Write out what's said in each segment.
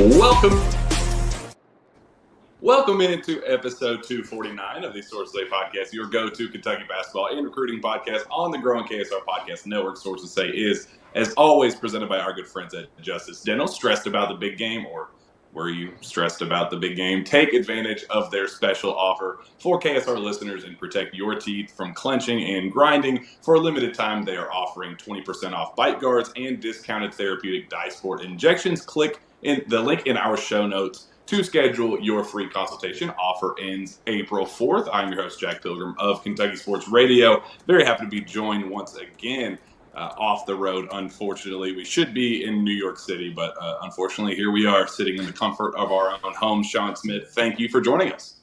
Welcome into episode 249 of the Source Say Podcast, your go-to Kentucky basketball and recruiting podcast on the growing KSR Podcast Network. Sources Say is, as always, presented by our good friends at Justice Dental. Stressed about the big game, or were you stressed about the big game? Take advantage of their special offer for KSR listeners and protect your teeth from clenching and grinding. For a limited time, they are offering 20% off bite guards and discounted therapeutic dye sport injections. Click in the link in our show notes to schedule your free consultation. Offer ends April 4th. I'm your host, Jack Pilgrim of Kentucky Sports Radio. Very happy to be joined once again off the road. Unfortunately, we should be in New York City, but unfortunately, here we are sitting in the comfort of our own home. Shawn Smith, thank you for joining us.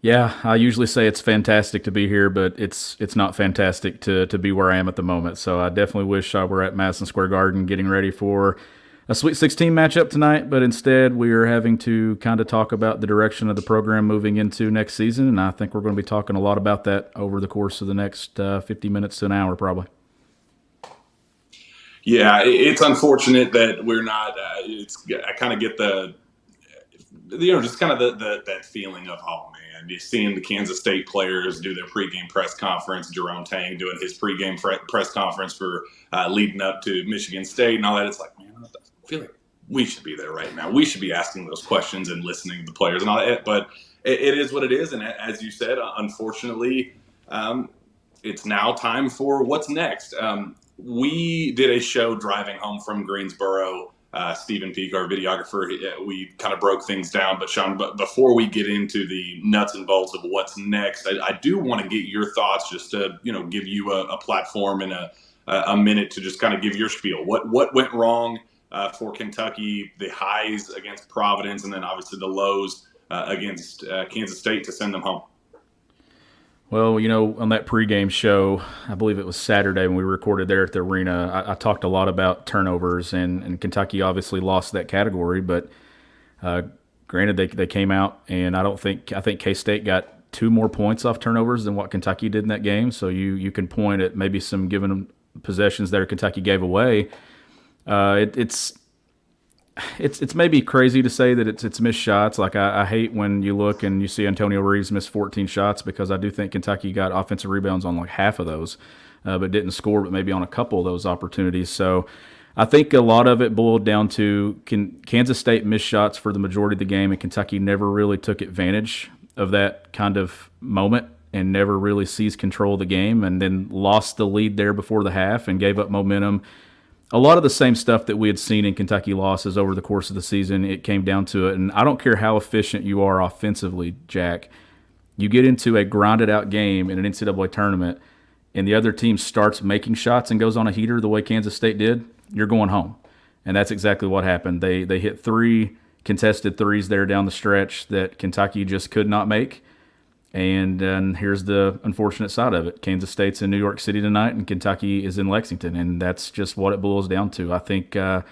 Yeah, I usually say it's fantastic to be here, but it's not fantastic to be where I am at the moment. So I definitely wish I were at Madison Square Garden getting ready for a Sweet 16 matchup tonight, but instead we are having to kind of talk about the direction of the program moving into next season, and I think we're going to be talking a lot about that over the course of the next 50 minutes to an hour probably. Yeah, it's unfortunate that we're not I kind of get just kind of that feeling of, oh man, you're seeing the Kansas State players do their pregame press conference, Jerome Tang doing his pregame press conference for leading up to Michigan State and all that. It's like, man, I feel like we should be there right now. We should be asking those questions and listening to the players and all that. But it is what it is. And as you said, unfortunately, it's now time for what's next. We did a show driving home from Greensboro. Stephen Peak, our videographer, we kind of broke things down. But Shawn, before we get into the nuts and bolts of what's next, I do want to get your thoughts, just to give you a platform and a minute to just kind of give your spiel. What went wrong for Kentucky? The highs against Providence, and then obviously the lows against Kansas State to send them home. Well, on that pregame show, I believe it was Saturday when we recorded there at the arena, I talked a lot about turnovers, and Kentucky obviously lost that category. But granted, they came out, and I think K-State got 2 more points off turnovers than what Kentucky did in that game. So you can point at maybe some given possessions there Kentucky gave away. It's maybe crazy to say that it's missed shots. Like I hate when you look and you see Antonio Reeves miss 14 shots, because I do think Kentucky got offensive rebounds on like half of those, but didn't score, but maybe on a couple of those opportunities. So I think a lot of it boiled down to Kansas State missed shots for the majority of the game, and Kentucky never really took advantage of that kind of moment and never really seized control of the game, and then lost the lead there before the half and gave up momentum. A lot of the same stuff that we had seen in Kentucky losses over the course of the season, it came down to it. And I don't care how efficient you are offensively, Jack. You get into a grinded-out game in an NCAA tournament, and the other team starts making shots and goes on a heater the way Kansas State did, you're going home. And that's exactly what happened. They hit 3 contested threes there down the stretch that Kentucky just could not make. And here's the unfortunate side of it. Kansas State's in New York City tonight, and Kentucky is in Lexington, and that's just what it boils down to. I think it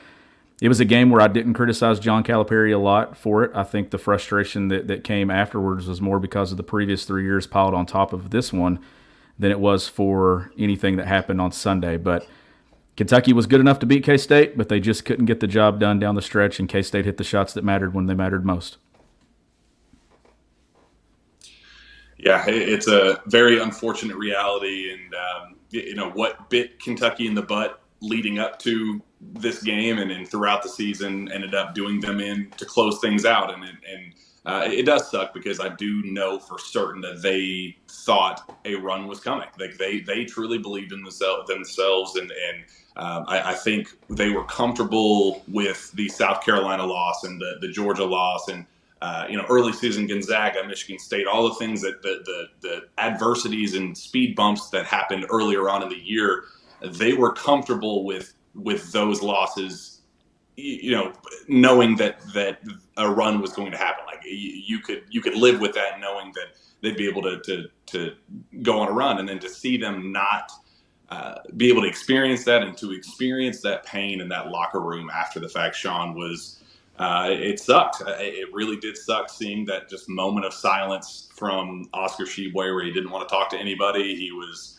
was a game where I didn't criticize John Calipari a lot for it. I think the frustration that came afterwards was more because of the previous 3 years piled on top of this one than it was for anything that happened on Sunday. But Kentucky was good enough to beat K-State, but they just couldn't get the job done down the stretch, and K-State hit the shots that mattered when they mattered most. Yeah, it's a very unfortunate reality, and what bit Kentucky in the butt leading up to this game and throughout the season ended up doing them in to close things out, and it does suck, because I do know for certain that they thought a run was coming. Like they truly believed in themselves, and I think they were comfortable with the South Carolina loss and the Georgia loss, and early season Gonzaga, Michigan State, all the things that the adversities and speed bumps that happened earlier on in the year, they were comfortable with those losses, knowing that a run was going to happen. Like you could live with that, knowing that they'd be able to go on a run, and then to see them not be able to experience that, and to experience that pain in that locker room after the fact, Shawn, was. It sucked. It really did suck seeing that just moment of silence from Oscar Tshiebwe, where he didn't want to talk to anybody. He was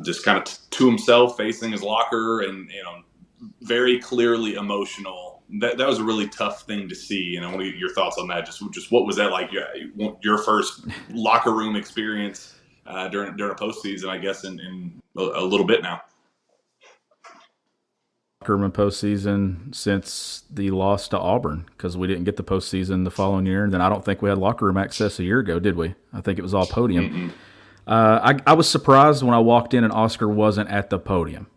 just kind of to himself, facing his locker, and very clearly emotional that was a really tough thing to see. You know, what are your thoughts on that? Just what was that like? Your first locker room experience during a postseason, I guess, in a little bit now. Locker room postseason since the loss to Auburn, because we didn't get the postseason the following year, and then I don't think we had locker room access a year ago, did we? I think it was all podium. Mm-hmm. I was surprised when I walked in and Oscar wasn't at the podium.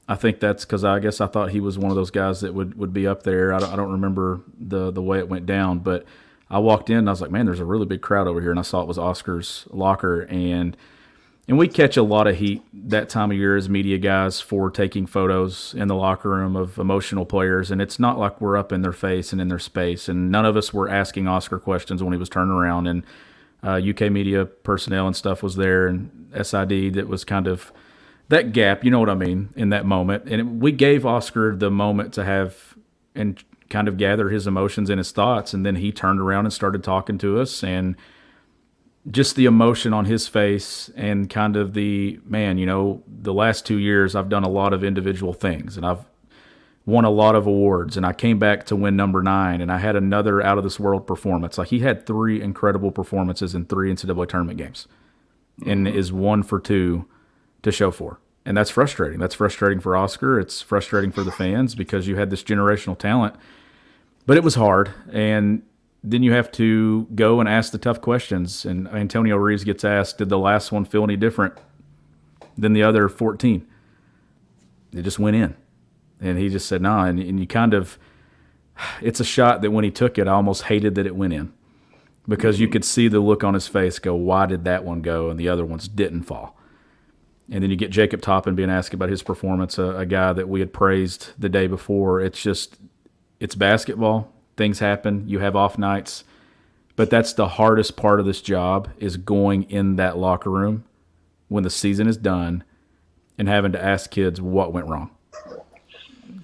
I think that's because I guess I thought he was one of those guys that would be up there. I don't remember the way it went down, but I walked in and I was like, man, there's a really big crowd over here, and I saw it was Oscar's locker, and we catch a lot of heat that time of year as media guys for taking photos in the locker room of emotional players, and it's not like we're up in their face and in their space, and none of us were asking Oscar questions when he was turning around, and UK media personnel and stuff was there, and SID that was kind of that gap, you know what I mean, in that moment. And we gave Oscar the moment to have and kind of gather his emotions and his thoughts, and then he turned around and started talking to us, and just the emotion on his face and kind of the, man, you know, the last 2 years I've done a lot of individual things, and I've won a lot of awards, and I came back to win number 9, and I had another out-of-this-world performance. Like, he had 3 incredible performances in 3 NCAA tournament games and is 1 for 2 to show for. And that's frustrating. That's frustrating for Oscar. It's frustrating for the fans because you had this generational talent. But it was hard, and then you have to go and ask the tough questions. And Antonio Reeves gets asked, did the last one feel any different than the other 14? It just went in. And he just said, nah. And you kind of – it's a shot that when he took it, I almost hated that it went in because you could see the look on his face go, why did that one go and the other ones didn't fall? And then you get Jacob Toppin being asked about his performance, a guy that we had praised the day before. It's just – it's basketball. Things happen. You have off nights. But that's the hardest part of this job is going in that locker room when the season is done and having to ask kids what went wrong.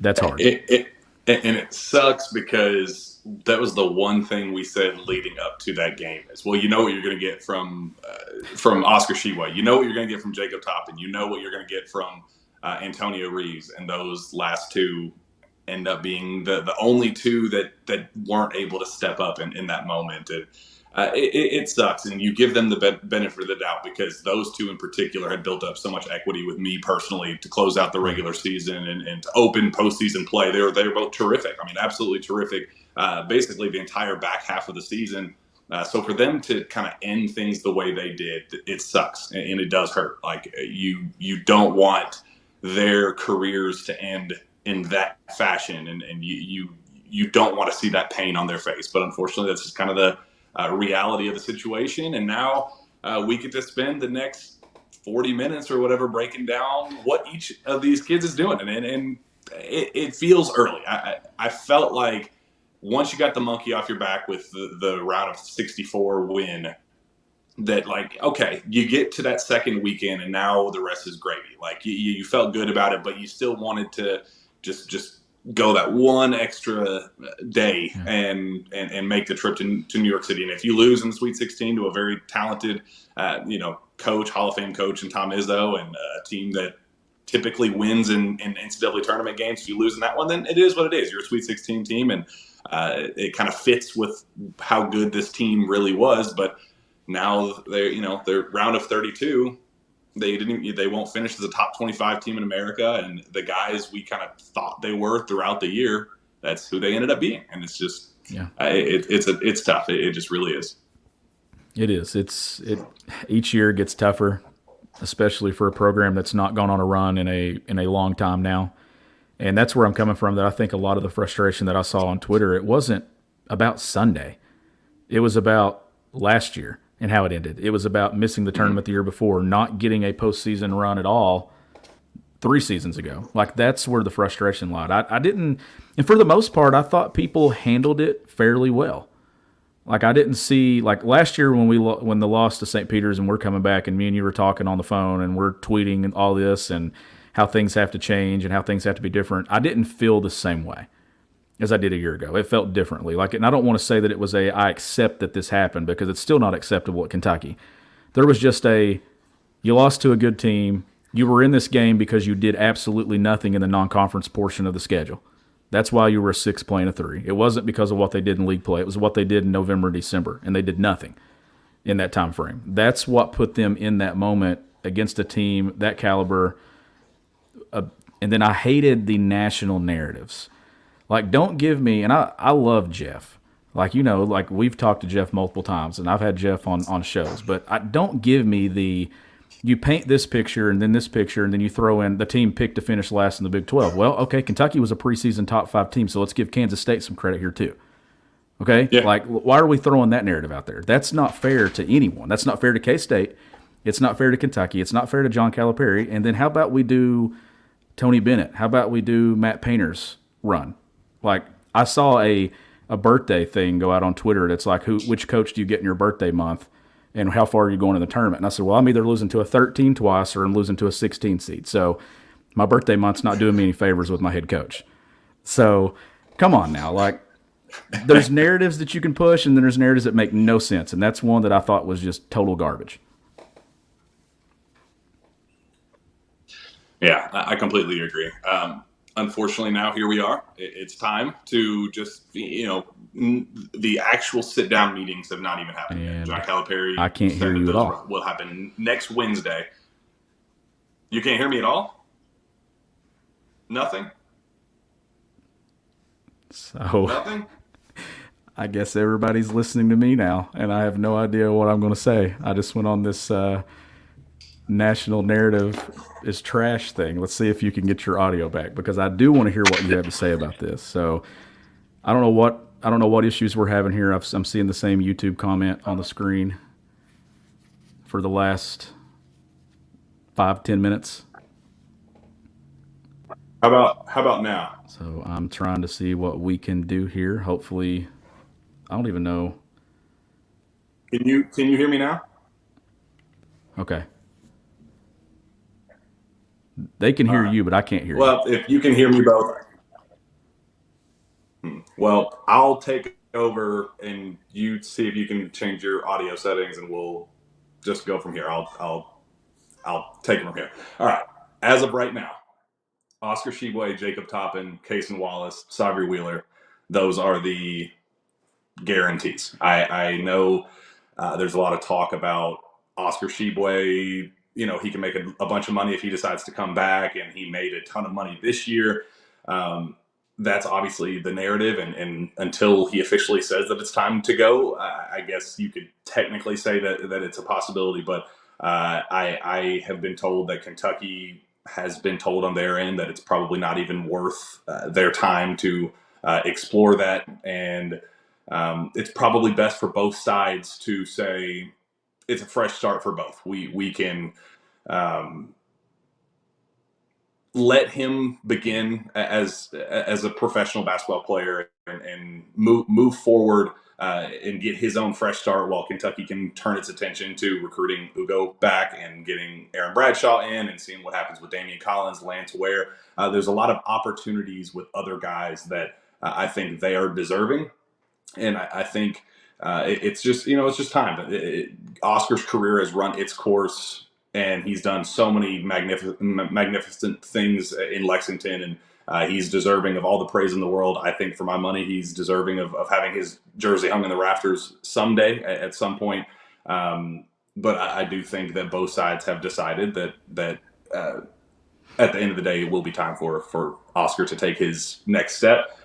That's hard. And it sucks because that was the one thing we said leading up to that game is, well, you know what you're going to get from Oscar Tshiebwe. You know what you're going to get from Jacob Toppin. You know what you're going to get from Antonio Reeves. And those last 2 end up being the only 2 that weren't able to step up in that moment. And it sucks. And you give them the benefit of the doubt because those 2 in particular had built up so much equity with me personally to close out the regular season and to open postseason play. They were both terrific. I mean, absolutely terrific. Basically the entire back half of the season. So for them to kind of end things the way they did, it sucks and it does hurt. Like you don't want their careers to end in that fashion, and you don't want to see that pain on their face. But unfortunately, that's just kind of the reality of the situation. And now we get to spend the next 40 minutes or whatever breaking down what each of these kids is doing. And it feels early. I felt like once you got the monkey off your back with the round of 64 win, that like, okay, you get to that second weekend and now the rest is gravy. Like you felt good about it, but you still wanted to just go that one extra day and make the trip to New York City. And if you lose in the Sweet 16 to a very talented, coach, Hall of Fame coach in Tom Izzo, and a team that typically wins in NCAA tournament games, if you lose in that one, then it is what it is. You're a Sweet 16 team, and it kind of fits with how good this team really was. But now they're round of 32. They won't finish as a top 25 team in America, and the guys we kind of thought they were throughout the year, that's who they ended up being. And it's just it's tough. It just really is. It is. Each year gets tougher, especially for a program that's not gone on a run in a long time now. And that's where I'm coming from, that I think a lot of the frustration that I saw on Twitter, it wasn't about Sunday. It was about last year and how it ended. It was about missing the tournament the year before, not getting a postseason run at all 3 seasons ago. Like, that's where the frustration lied. I didn't – and for the most part, I thought people handled it fairly well. Like, I didn't see – like, last year when the loss to St. Peter's and we're coming back and me and you were talking on the phone and we're tweeting and all this and how things have to change and how things have to be different, I didn't feel the same way as I did a year ago. It felt differently. Like, and I don't want to say that it was I accept that this happened, because it's still not acceptable at Kentucky. There was just you lost to a good team. You were in this game because you did absolutely nothing in the non-conference portion of the schedule. That's why you were a 6 playing a 3. It wasn't because of what they did in league play. It was what they did in November and December, and they did nothing in that time frame. That's what put them in that moment against a team that caliber. And then I hated the national narratives. Like, don't give me, and I love Jeff. Like, like we've talked to Jeff multiple times, and I've had Jeff on shows, but don't give me you paint this picture and then this picture, and then you throw in the team picked to finish last in the Big 12. Well, okay, Kentucky was a preseason top 5 team, so let's give Kansas State some credit here too. Okay? Yeah. Like, why are we throwing that narrative out there? That's not fair to anyone. That's not fair to K-State. It's not fair to Kentucky. It's not fair to John Calipari. And then how about we do Tony Bennett? How about we do Matt Painter's run? Like, I saw a birthday thing go out on Twitter that's like, which coach do you get in your birthday month, and how far are you going in the tournament? And I said, well, I'm either losing to a 13 twice or I'm losing to a 16 seed. So my birthday month's not doing me any favors with my head coach. So come on now. Like, there's narratives that you can push, and then there's narratives that make no sense. And that's one that I thought was just total garbage. Yeah, I completely agree. Unfortunately, now here we are. It's time to just, the actual sit-down meetings have not even happened yet. John Calipari, I can't hear you at all. Will happen next Wednesday. You can't hear me at all? Nothing? So nothing? I guess everybody's listening to me now, and I have no idea what I'm going to say. I just went on this national narrative is trash thing. Let's see if you can get your audio back, because I do want to hear what you have to say about this. So I don't know what issues we're having here. I'm seeing the same YouTube comment on the screen for the last 5-10 minutes. How about now? So I'm trying to see what we can do here. Hopefully, I don't even know. Can you hear me now? Okay. They can hear you, but I can't hear you. Well, if you can hear me both. Well, I'll take over and you see if you can change your audio settings, and we'll just go from here. I'll take it from here. All right. As of right now, Oscar Tshiebwe, Jacob Toppin, Cason Wallace, Savri Wheeler, those are the guarantees. I know there's a lot of talk about Oscar Tshiebwe. He can make a bunch of money if he decides to come back, and he made a ton of money this year. That's obviously the narrative, and until he officially says that it's time to go, I guess you could technically say that it's a possibility. But I have been told that Kentucky has been told on their end that it's probably not even worth their time to explore that, and it's probably best for both sides to say it's a fresh start for both. We can let him begin as a professional basketball player and move forward and get his own fresh start, while Kentucky can turn its attention to recruiting Ugo back and getting Aaron Bradshaw in and seeing what happens with Damian Collins, Lance Ware. There's a lot of opportunities with other guys that I think they are deserving. And I think it's just time. Oscar's career has run its course, and he's done so many magnificent things in Lexington, and he's deserving of all the praise in the world. I think, for my money, he's deserving of having his jersey hung in the rafters someday at some point. But I do think that both sides have decided that at the end of the day, it will be time for Oscar to take his next step.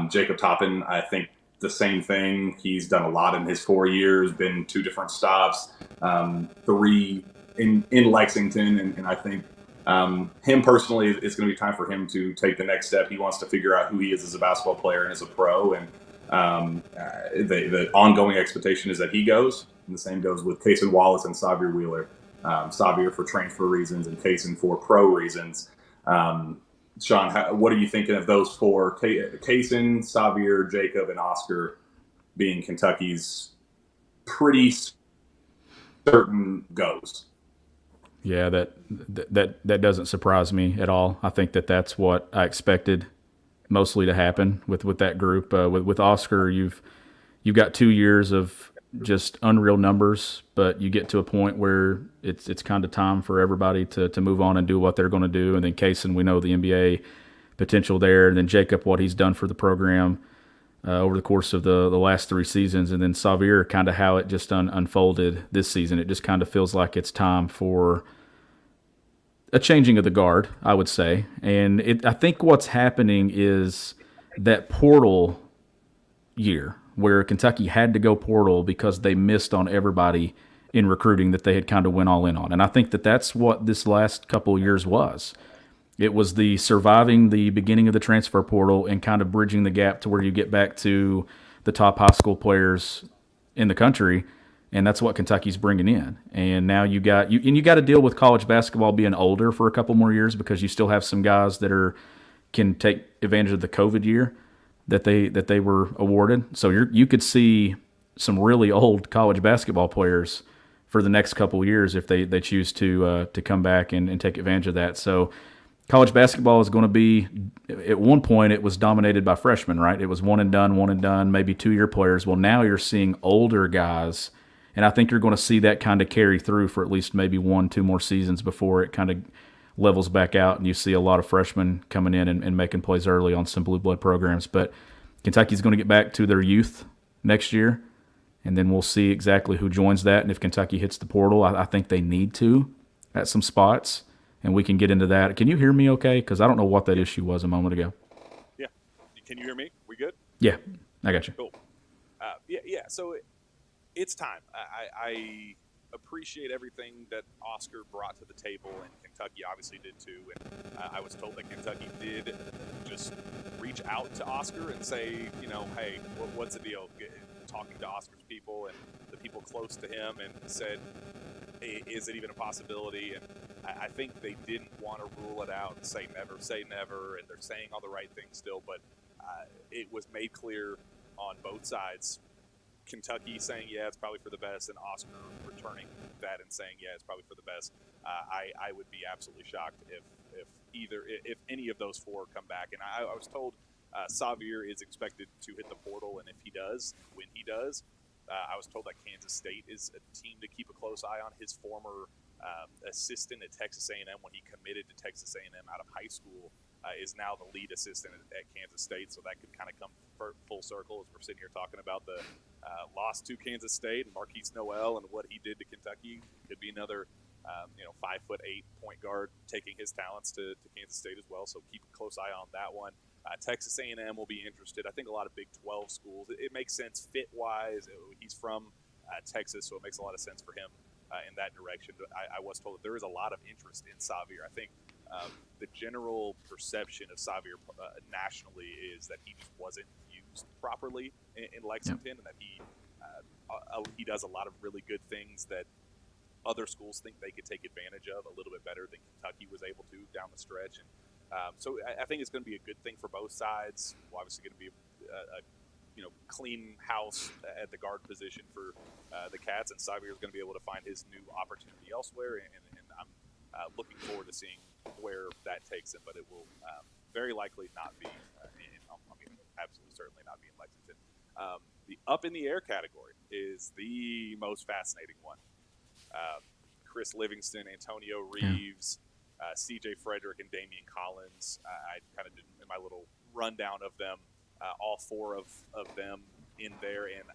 Jacob Toppin, I think, the same thing. He's done a lot in his 4 years, been 2 different stops, 3 in Lexington, and I think him personally, it's going to be time for him to take the next step. He wants to figure out who he is as a basketball player and as a pro, and the ongoing expectation is that he goes, and the same goes with Cason Wallace and Savri Wheeler. Savri for transfer reasons and Cason for pro reasons. Shawn, what are you thinking of those 4? Cason, Savri, Jacob, and Oscar being Kentucky's pretty certain goes. Yeah, that doesn't surprise me at all. I think that's what I expected mostly to happen with that group. With Oscar, you've got 2 years of just unreal numbers, but you get to a point where it's kind of time for everybody to move on and do what they're going to do. And then Cason, we know the NBA potential there. And then Jacob, what he's done for the program over the course of the last 3 seasons. And then Xavier, kind of how it just unfolded this season. It just kind of feels like it's time for a changing of the guard, I would say. And I think what's happening is that portal year where Kentucky had to go portal because they missed on everybody in recruiting that they had kind of went all in on. And I think that that's what this last couple of years was. It was the surviving the beginning of the transfer portal and kind of bridging the gap to where you get back to the top high school players in the country, and that's what Kentucky's bringing in. And now you got to deal with college basketball being older for a couple more years because you still have some guys that can take advantage of the COVID year that they were awarded. So you could see some really old college basketball players for the next couple of years if they choose to come back and take advantage of that. So college basketball is going to be, at one point it was dominated by freshmen, right? It was one and done, maybe 2-year players. Well, now you're seeing older guys, and I think you're going to see that kind of carry through for at least maybe 1-2 more seasons before it kind of levels back out and you see a lot of freshmen coming in and making plays early on some blue blood programs. But Kentucky's going to get back to their youth next year, and then we'll see exactly who joins that. And if Kentucky hits the portal, I think they need to at some spots, and we can get into that. Can you hear me okay? Because I don't know what that issue was a moment ago. Yeah. Can you hear me? We good? Yeah, I got you. Cool. Yeah. So it's time. I appreciate everything that Oscar brought to the table, and Kentucky obviously did too. And I was told that Kentucky did just reach out to Oscar and say, hey, what's the deal? Talking to Oscar's people and the people close to him, and said, is it even a possibility? And I think they didn't want to rule it out and say never, and they're saying all the right things still, but it was made clear on both sides. Kentucky saying, yeah, it's probably for the best, and Oscar returning that and saying, yeah, it's probably for the best. I would be absolutely shocked if any of those 4 come back. And I was told Xavier is expected to hit the portal, and if he does, when he does, I was told that Kansas State is a team to keep a close eye on. His former assistant at Texas A&M, when he committed to Texas A&M out of high school, is now the lead assistant at Kansas State. So that could kind of come full circle as we're sitting here talking about the loss to Kansas State and Marquise Noel and what he did to Kentucky. Could be another 5'8" point guard taking his talents to Kansas State as well. So keep a close eye on that one. Texas A&M will be interested. I think a lot of Big 12 schools. It makes sense fit-wise. He's from Texas, so it makes a lot of sense for him in that direction. But I was told that there is a lot of interest in Xavier. I think the general perception of Xavier nationally is that he just wasn't used properly in Lexington, and that he does a lot of really good things that other schools think they could take advantage of a little bit better than Kentucky was able to down the stretch. And so I think it's going to be a good thing for both sides. Well, obviously going to be a clean house at the guard position for the Cats, and Xavier is going to be able to find his new opportunity elsewhere. And I'm looking forward to seeing where that takes him, but it will very likely not be absolutely certainly not be in Lexington. The up in the air category is the most fascinating one. Chris Livingston, Antonio Reeves, CJ Frederick, and Damian Collins. I kind of did in my little rundown of them, all 4 of them in there, and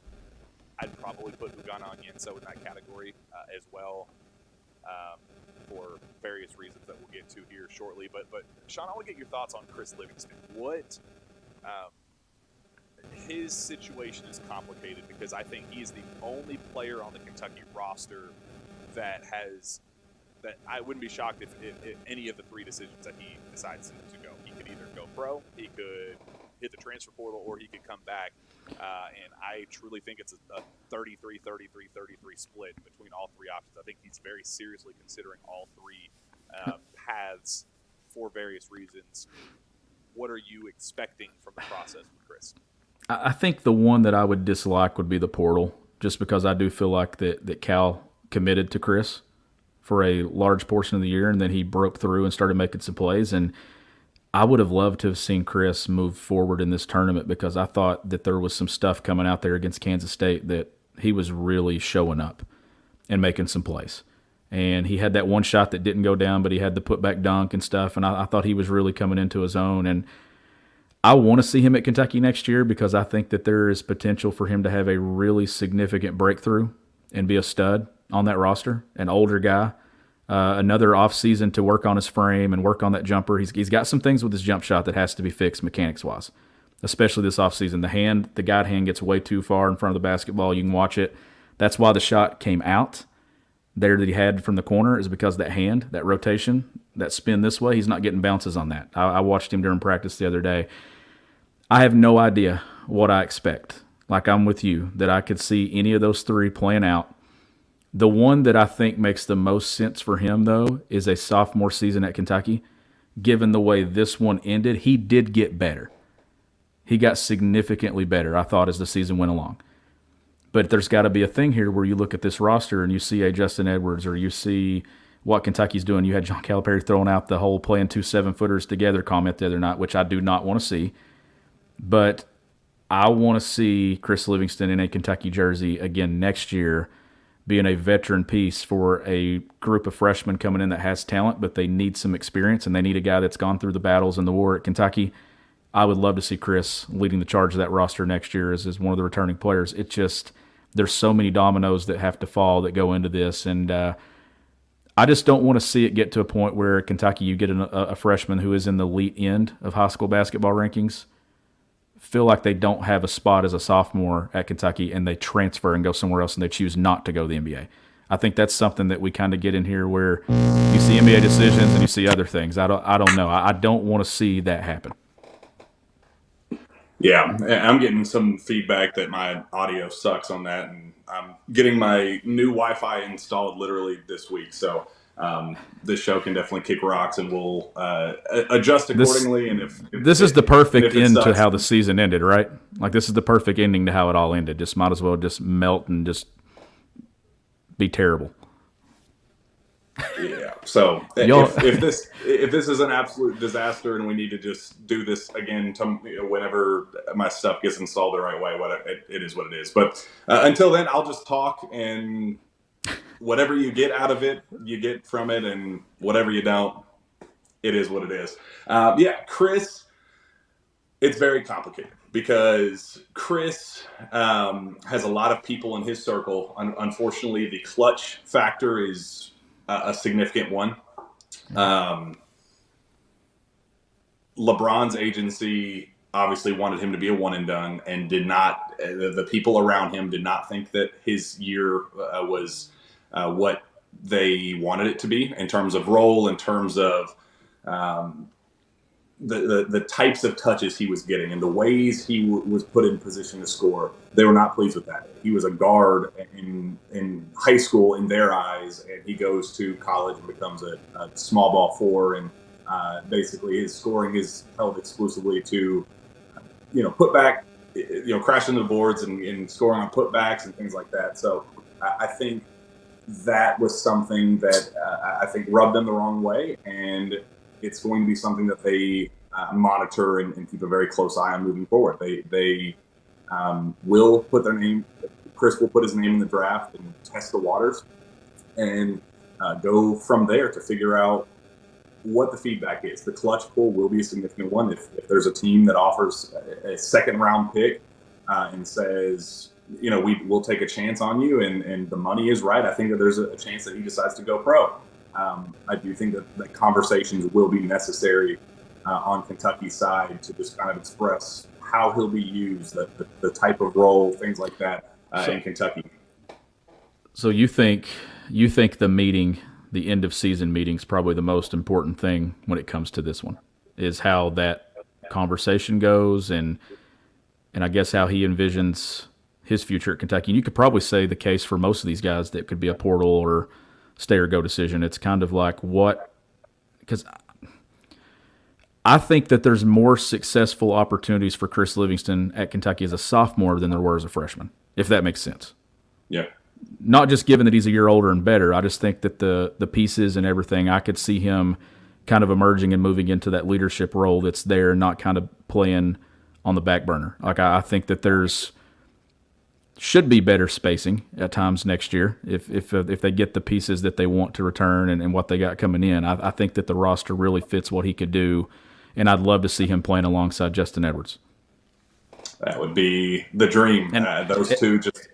I'd probably put Ugo and Collins in that category as well, for various reasons that we'll get to here shortly. But Shawn, I want to get your thoughts on Chris Livingston. What his situation is complicated because I think he is the only player on the Kentucky roster that I wouldn't be shocked if any of the 3 decisions that he decides to go. He could either go pro, he could hit the transfer portal, or he could come back. And I truly think it's a 33-33-33 split between all 3 options. I think he's very seriously considering all 3 paths for various reasons. What are you expecting from the process with Chris? I think the one that I would dislike would be the portal, just because I do feel like that Cal committed to Chris for a large portion of the year, and then he broke through and started making some plays. And I would have loved to have seen Chris move forward in this tournament because I thought that there was some stuff coming out there against Kansas State that he was really showing up and making some plays. And he had that one shot that didn't go down, but he had the putback dunk and stuff. And I thought he was really coming into his own. And I want to see him at Kentucky next year because I think that there is potential for him to have a really significant breakthrough and be a stud on that roster, an older guy. Another offseason to work on his frame and work on that jumper. He's got some things with his jump shot that has to be fixed mechanics-wise, especially this offseason. The guide hand gets way too far in front of the basketball. You can watch it. That's why the shot came out there that he had from the corner is because that hand, that rotation, that spin this way, he's not getting bounces on that. I watched him during practice the other day. I have no idea what I expect. Like I'm with you, that I could see any of those three playing out. The one that I think makes the most sense for him, though, is a sophomore season at Kentucky. Given the way this one ended, he did get better. He got significantly better, I thought, as the season went along. But there's got to be a thing here where you look at this roster and you see a Justin Edwards or you see what Kentucky's doing. You had John Calipari throwing out the whole playing 2 7-footers together comment the other night, which I do not want to see. But I want to see Chris Livingston in a Kentucky jersey again next year, being a veteran piece for a group of freshmen coming in that has talent, but they need some experience and they need a guy that's gone through the battles and the war at Kentucky. I would love to see Chris leading the charge of that roster next year as one of the returning players. It just – there's so many dominoes that have to fall that go into this, and I just don't want to see it get to a point where Kentucky, you get a freshman who is in the elite end of high school basketball rankings, feel like they don't have a spot as a sophomore at Kentucky, and they transfer and go somewhere else, and they choose not to go to the NBA. I think that's something that we kind of get in here where you see NBA decisions and you see other things. I don't know. I don't want to see that happen. Yeah, I'm getting some feedback that my audio sucks on that, and I'm getting my new Wi-Fi installed literally this week. So this show can definitely kick rocks, and we'll adjust accordingly. This is the perfect end to how the season ended, right? Like this is the perfect ending to how it all ended. Just might as well just melt and just be terrible. Yeah. So if this is an absolute disaster and we need to just do this again whenever my stuff gets installed the right way, it is what it is. But until then, I'll just talk, and whatever you get out of it, you get from it, and whatever you don't, it is what it is. Chris, it's very complicated because Chris has a lot of people in his circle. Unfortunately, the clutch factor is a significant one. LeBron's agency obviously wanted him to be a one and done, and did not. The people around him did not think that his year was what they wanted it to be in terms of role, in terms of the types of touches he was getting and the ways he was put in position to score. They were not pleased with that. He was a guard in high school in their eyes, and he goes to college and becomes a small ball 4, and basically his scoring is held exclusively to putback, crashing the boards and scoring on putbacks and things like that. So I think that was something that I think rubbed them the wrong way, and it's going to be something that they monitor and keep a very close eye on moving forward. They will put their name. Chris will put his name in the draft and test the waters, and go from there to figure out what the feedback is. The clutch pool will be a significant one. If there's a team that offers a second round pick and says, we'll take a chance on you, and the money is right, I think that there's a chance that he decides to go pro. I do think that conversations will be necessary on Kentucky's side to just kind of express how he'll be used, the type of role, things like that in Kentucky. So you think the meeting, the end of season meeting, is probably the most important thing when it comes to this one, is how that conversation goes, and I guess how he envisions his future at Kentucky. And you could probably say the case for most of these guys that could be a portal or stay or go decision. It's kind of like because I think that there's more successful opportunities for Chris Livingston at Kentucky as a sophomore than there were as a freshman, if that makes sense. Yeah. Not just given that he's a year older and better. I just think that the pieces and everything, I could see him kind of emerging and moving into that leadership role that's there, not kind of playing on the back burner. Like I think that there's should be better spacing at times next year if they get the pieces that they want to return and what they got coming in. I think that the roster really fits what he could do, and I'd love to see him playing alongside Justin Edwards. That would be the dream. And those two just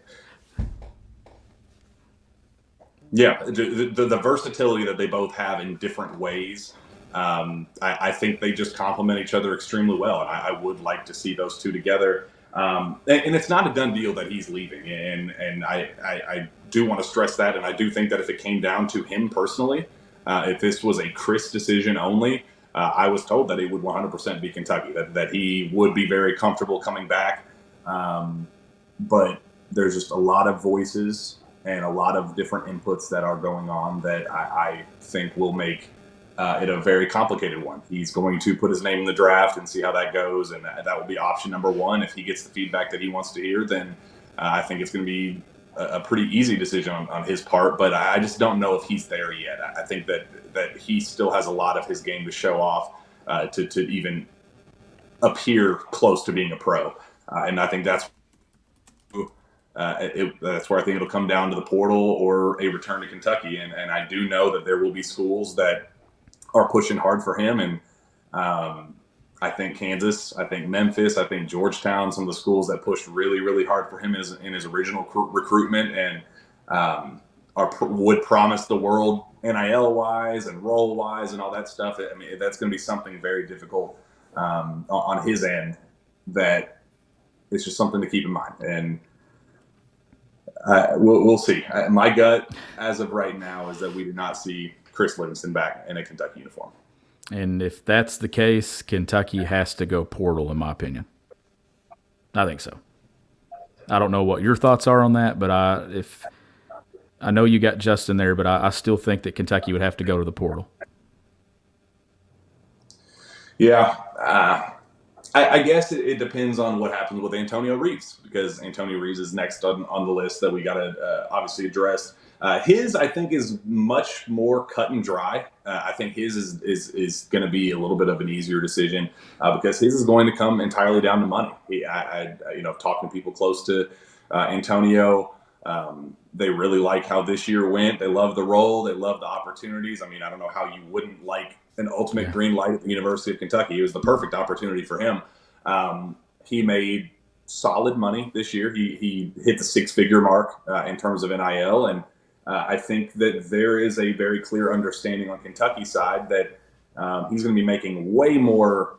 the versatility that they both have in different ways. I think they just complement each other extremely well, and I would like to see those two together. And it's not a done deal that he's leaving, and I do want to stress that, and I do think that if it came down to him personally, if this was a Chris decision only, I was told that it would 100% be Kentucky, that he would be very comfortable coming back. But there's just a lot of voices and a lot of different inputs that are going on that I think will make it a very complicated one. He's going to put his name in the draft and see how that goes, and that will be option number one. If he gets the feedback that he wants to hear, then I think it's going to be a pretty easy decision on his part, but I just don't know if he's there yet. I think that he still has a lot of his game to show off to even appear close to being a pro, and I think that's where I think it'll come down to the portal or a return to Kentucky, and I do know that there will be schools that are pushing hard for him, and I think Kansas, I think Memphis, I think Georgetown, some of the schools that pushed really, really hard for him in his original recruitment and would promise the world NIL-wise and role-wise and all that stuff. I mean, that's going to be something very difficult on his end that it's just something to keep in mind. And we'll see. My gut, as of right now, is that we do not see Chris Livingston back in a Kentucky uniform. And if that's the case, Kentucky has to go portal, in my opinion. I think so. I don't know what your thoughts are on that, but I know you got Justin there, but I still think that Kentucky would have to go to the portal. Yeah. I guess it depends on what happens with Antonio Reeves, because Antonio Reeves is next on the list that we got to obviously address. His, I think, is much more cut and dry. I think his is going to be a little bit of an easier decision because his is going to come entirely down to money. Talking to people close to Antonio, they really like how this year went. They love the role. They love the opportunities. I mean, I don't know how you wouldn't like an ultimate green light at the University of Kentucky. It was the perfect opportunity for him. He made solid money this year. He hit the six-figure mark in terms of NIL, and I think that there is a very clear understanding on Kentucky's side that he's going to be making way more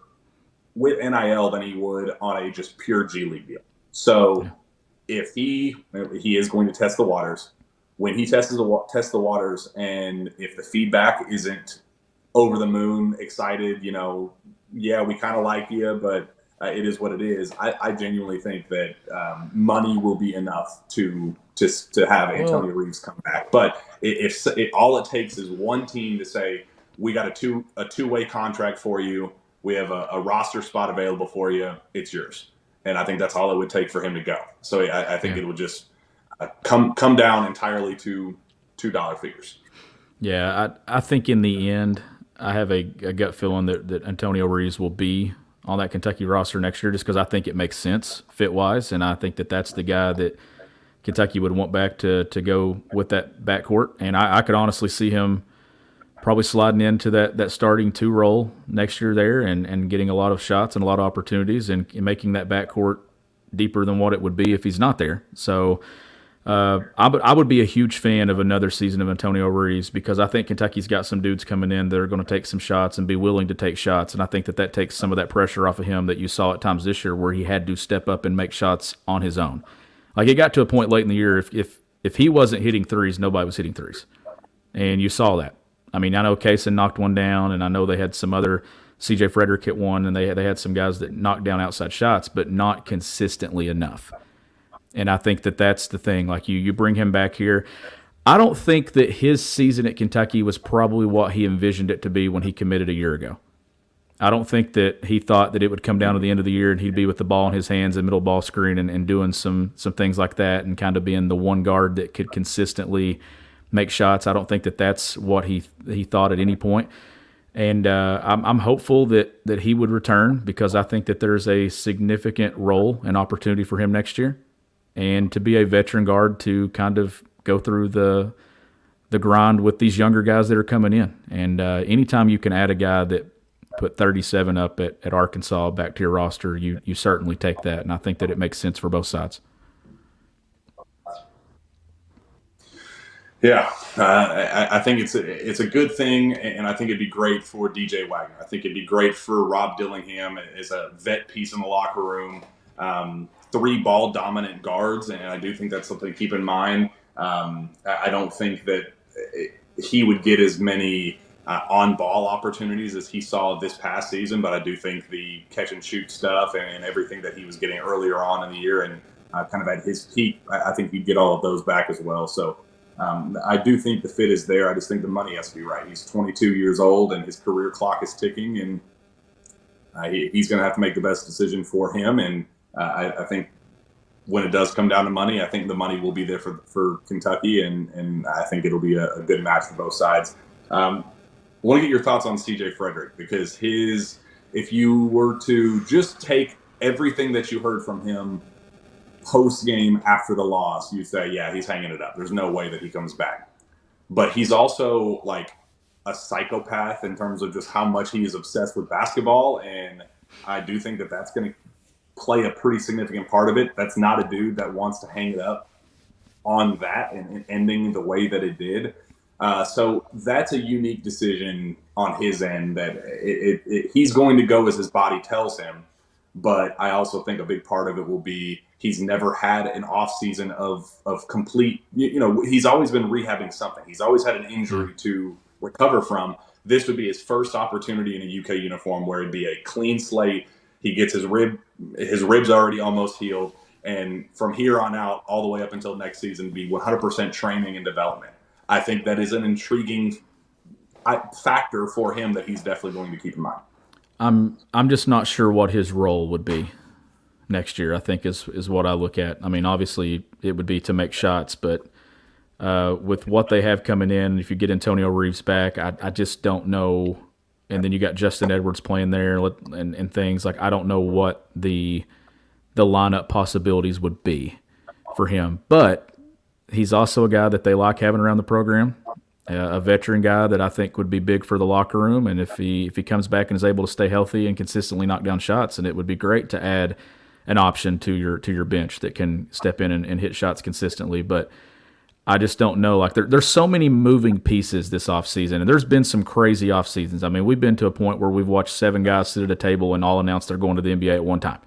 with NIL than he would on a just pure G League deal. So if he is going to test the waters, when he tests the waters, and if the feedback isn't over the moon, excited, we kind of like you, but it is what it is. I genuinely think that money will be enough to have Antonio Reeves come back. But if all it takes is one team to say, we got a two-way contract for you, we have a roster spot available for you, it's yours. And I think that's all it would take for him to go. So I think it would just come down entirely to $2 figures. Yeah, I think in the end, I have a gut feeling that Antonio Reeves will be on that Kentucky roster next year just because I think it makes sense fit-wise, and I think that that's the guy that Kentucky would want back to go with that backcourt. And I could honestly see him probably sliding into that starting two role next year there and getting a lot of shots and a lot of opportunities and making that backcourt deeper than what it would be if he's not there. So I would be a huge fan of another season of Antonio Reeves because I think Kentucky's got some dudes coming in that are going to take some shots and be willing to take shots, and I think that takes some of that pressure off of him that you saw at times this year where he had to step up and make shots on his own. Like it got to a point late in the year if he wasn't hitting threes, nobody was hitting threes, and you saw that. I mean, I know Kaysen knocked one down, and I know they had some other C.J. Frederick hit one, and they had some guys that knocked down outside shots, but not consistently enough. And I think that that's the thing. Like you bring him back here. I don't think that his season at Kentucky was probably what he envisioned it to be when he committed a year ago. I don't think that he thought that it would come down to the end of the year and he'd be with the ball in his hands and middle ball screen and doing some things like that and kind of being the one guard that could consistently make shots. I don't think that that's what he thought at any point. And I'm hopeful that he would return because I think that there's a significant role and opportunity for him next year. and to be a veteran guard to kind of go through the grind with these younger guys that are coming in. And anytime you can add a guy that put 37 up at Arkansas back to your roster, you certainly take that. And I think that it makes sense for both sides. Yeah, I think it's a good thing, and I think it'd be great for DJ Wagner. I think it'd be great for Rob Dillingham as a vet piece in the locker room. 3 ball dominant guards, and I do think that's something to keep in mind. I don't think that he would get as many on ball opportunities as he saw this past season, but I do think the catch and shoot stuff and everything that he was getting earlier on in the year and kind of at his peak, I think he'd get all of those back as well. So. I do think the fit is there. I just think the money has to be right. He's 22 years old, and his career clock is ticking, and he's going to have to make the best decision for him. And I think when it does come down to money, I think the money will be there for Kentucky, and I think it'll be a good match for both sides. I want to get your thoughts on C.J. Frederick, because if you were to just take everything that you heard from him post game after the loss, you say, yeah, he's hanging it up. There's no way that he comes back. But he's also like a psychopath in terms of just how much he is obsessed with basketball. And I do think that that's going to play a pretty significant part of it. That's not a dude that wants to hang it up on that and ending the way that it did. So that's a unique decision on his end that he's going to go as his body tells him. But I also think a big part of it will be he's never had an offseason of complete, he's always been rehabbing something. He's always had an injury to recover from. This would be his first opportunity in a UK uniform where it'd be a clean slate. He gets his ribs already almost healed. And from here on out, all the way up until next season, be 100% training and development. I think that is an intriguing factor for him that he's definitely going to keep in mind. I'm just not sure what his role would be next year, I think is what I look at. I mean, obviously it would be to make shots, but with what they have coming in, if you get Antonio Reeves back, I just don't know. And then you got Justin Edwards playing there and things like I don't know what the lineup possibilities would be for him. But he's also a guy that they like having around the program. A veteran guy that I think would be big for the locker room, and if he comes back and is able to stay healthy and consistently knock down shots, and it would be great to add an option to your bench that can step in and hit shots consistently. But I just don't know. Like there's so many moving pieces this offseason, and there's been some crazy off seasons. I mean, we've been to a point where we've watched 7 guys sit at a table and all announced they're going to the NBA at one time,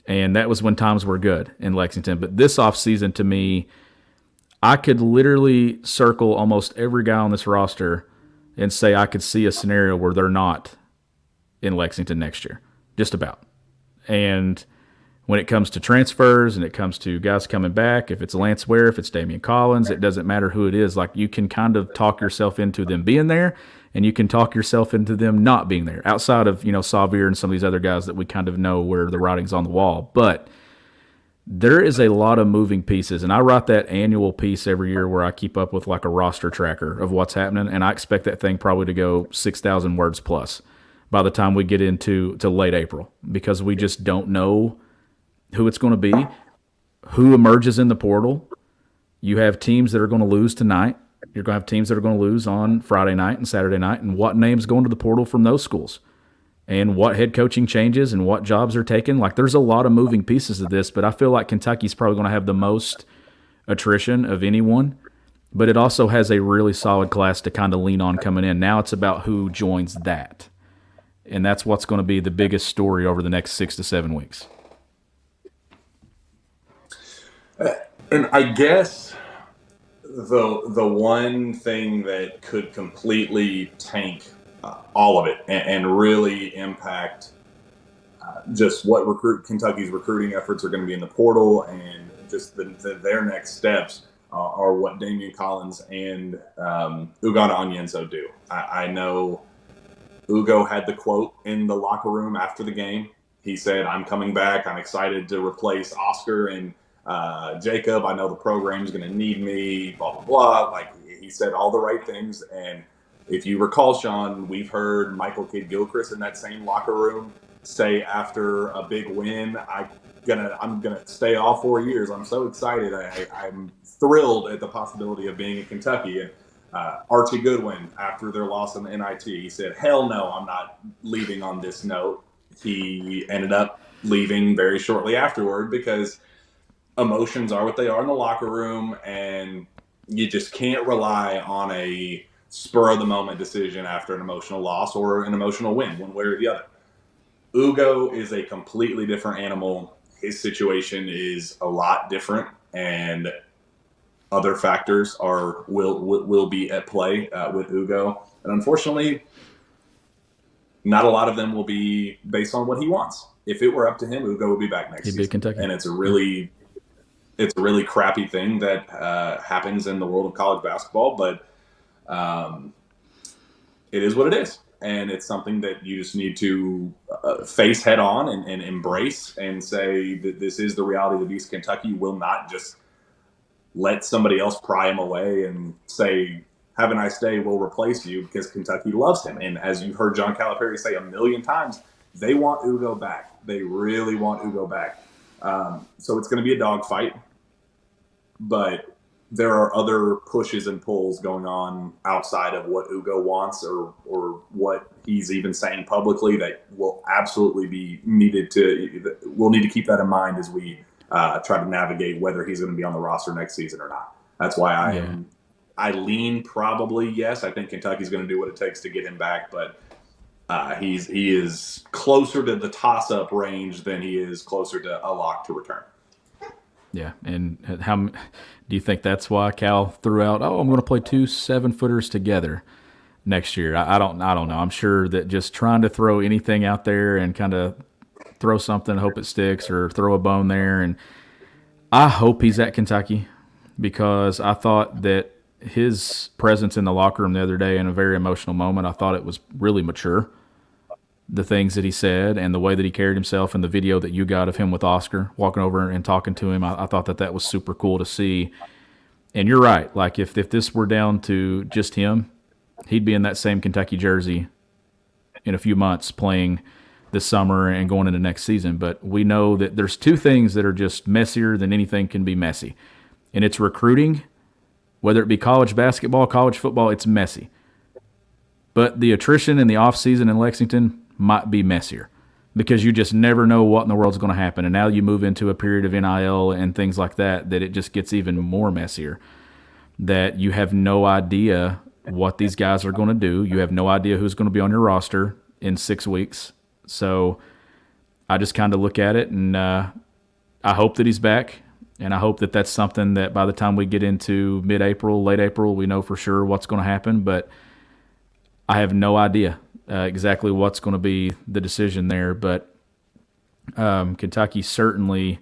and that was when times were good in Lexington. But this offseason, to me, I could literally circle almost every guy on this roster and say I could see a scenario where they're not in Lexington next year, just about. And when it comes to transfers and it comes to guys coming back, if it's Lance Ware, if it's Damian Collins, it doesn't matter who it is. Like you can kind of talk yourself into them being there, and you can talk yourself into them not being there. Outside of Xavier and some of these other guys that we kind of know where the writing's on the wall, but there is a lot of moving pieces, and I write that annual piece every year where I keep up with like a roster tracker of what's happening, and I expect that thing probably to go 6,000 words plus by the time we get into late April, because we just don't know who it's going to be, who emerges in the portal. You have teams that are going to lose tonight. You're going to have teams that are going to lose on Friday night and Saturday night, and what names going to the portal from those schools? And what head coaching changes and what jobs are taken. Like there's a lot of moving pieces of this, but I feel like Kentucky's probably going to have the most attrition of anyone. But it also has a really solid class to kind of lean on coming in. Now it's about who joins that. And that's what's going to be the biggest story over the next 6 to 7 weeks. And I guess the one thing that could completely tank all of it and really impact just what Kentucky's recruiting efforts are going to be in the portal, and just their next steps are what Damian Collins and Ugo and Collins do. I know Ugo had the quote in the locker room after the game. He said, "I'm coming back. I'm excited to replace Oscar and Jacob. I know the program's going to need me, blah, blah, blah." Like he said all the right things. And if you recall, Sean, we've heard Michael Kidd-Gilchrist in that same locker room say after a big win, I'm gonna stay all 4 years. I'm so excited. I'm thrilled at the possibility of being in Kentucky. And Archie Goodwin, after their loss in the NIT, he said, "Hell no, I'm not leaving on this note." He ended up leaving very shortly afterward because emotions are what they are in the locker room, and you just can't rely on a spur of the moment decision after an emotional loss or an emotional win, one way or the other. Ugo is a completely different animal. His situation is a lot different, and other factors will be at play with Ugo. And unfortunately, not a lot of them will be based on what he wants. If it were up to him, Ugo would be back next He'd be season. Kentucky. And it's a really crappy thing that happens in the world of college basketball, but it is what it is. And it's something that you just need to face head on and embrace and say that this is the reality of East Kentucky. Will not just let somebody else pry him away and say, "Have a nice day, we'll replace you," because Kentucky loves him. And as you've heard John Calipari say a million times, they want Ugo back. They really want Ugo back. So it's going to be a dogfight. But there are other pushes and pulls going on outside of what Ugo wants or what he's even saying publicly that will absolutely be needed to. We'll need to keep that in mind as we try to navigate whether he's going to be on the roster next season or not. That's why I lean probably yes. I think Kentucky's going to do what it takes to get him back, but he is closer to the toss-up range than he is closer to a lock to return. Yeah, and how do you think that's why Cal threw out, "Oh, I'm going to play 2 7-footers together next year"? I don't know. I'm sure that just trying to throw anything out there and kind of throw something, hope it sticks, or throw a bone there. And I hope he's at Kentucky because I thought that his presence in the locker room the other day in a very emotional moment, I thought it was really mature. The things that he said and the way that he carried himself and the video that you got of him with Oscar walking over and talking to him, I thought that was super cool to see. And you're right. Like if this were down to just him, he'd be in that same Kentucky jersey in a few months playing this summer and going into next season. But we know that there's 2 things that are just messier than anything can be messy. And it's recruiting, whether it be college basketball, college football, it's messy. But the attrition in the offseason in Lexington might be messier because you just never know what in the world's going to happen. And now you move into a period of NIL and things like that it just gets even more messier, that you have no idea what these guys are going to do. You have no idea who's going to be on your roster in 6 weeks. So I just kind of look at it and I hope that he's back. And I hope that that's something that by the time we get into mid-April, late April, we know for sure what's going to happen. But I have no idea exactly what's going to be the decision there, but Kentucky certainly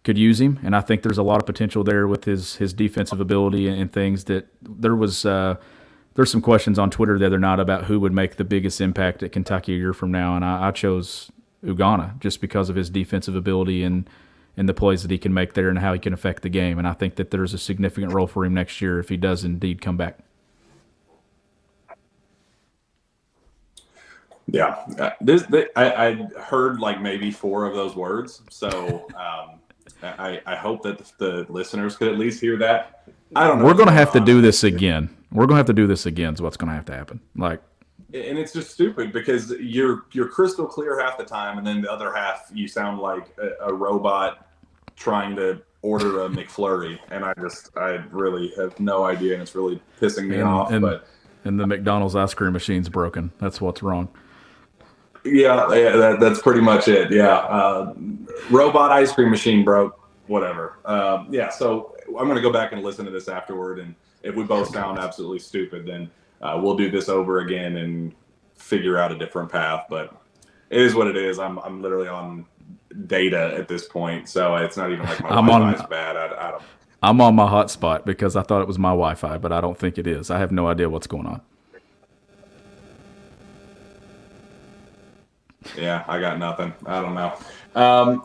could use him, and I think there's a lot of potential there with his defensive ability and things. That there's some questions on Twitter the other night about who would make the biggest impact at Kentucky a year from now, and I chose Ugonna just because of his defensive ability and the plays that he can make there and how he can affect the game, and I think that there's a significant role for him next year if he does indeed come back. Yeah, I heard like maybe 4 of those words, so I hope that the listeners could at least hear that. I don't know. We're going to have to do this again. We're going to have to do this again is what's going to have to happen. Like, and it's just stupid because you're crystal clear half the time, and then the other half you sound like a robot trying to order a McFlurry, and I really have no idea, and it's really pissing me off. And the McDonald's ice cream machine's broken. That's what's wrong. Yeah, that's pretty much it. Yeah, robot ice cream machine broke. Whatever. So I'm going to go back and listen to this afterward, and if we both sound absolutely stupid, then we'll do this over again and figure out a different path. But it is what it is. I'm literally on data at this point, so it's not even like my Wi-Fi's bad. I don't. I'm on my hotspot because I thought it was my Wi-Fi, but I don't think it is. I have no idea what's going on. Yeah, I got nothing. I don't know.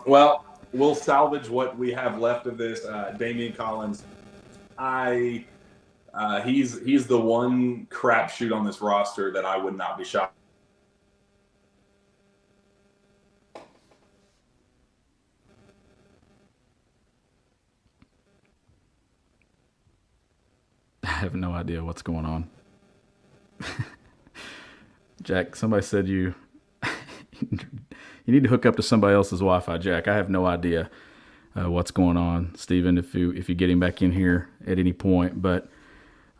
Well, we'll salvage what we have left of this. Damian Collins, he's the one crapshoot on this roster that I would not be shocked. I have no idea what's going on. Jack, somebody said you need to hook up to somebody else's Wi-Fi, Jack. I have no idea what's going on, Steven, if you get him back in here at any point. But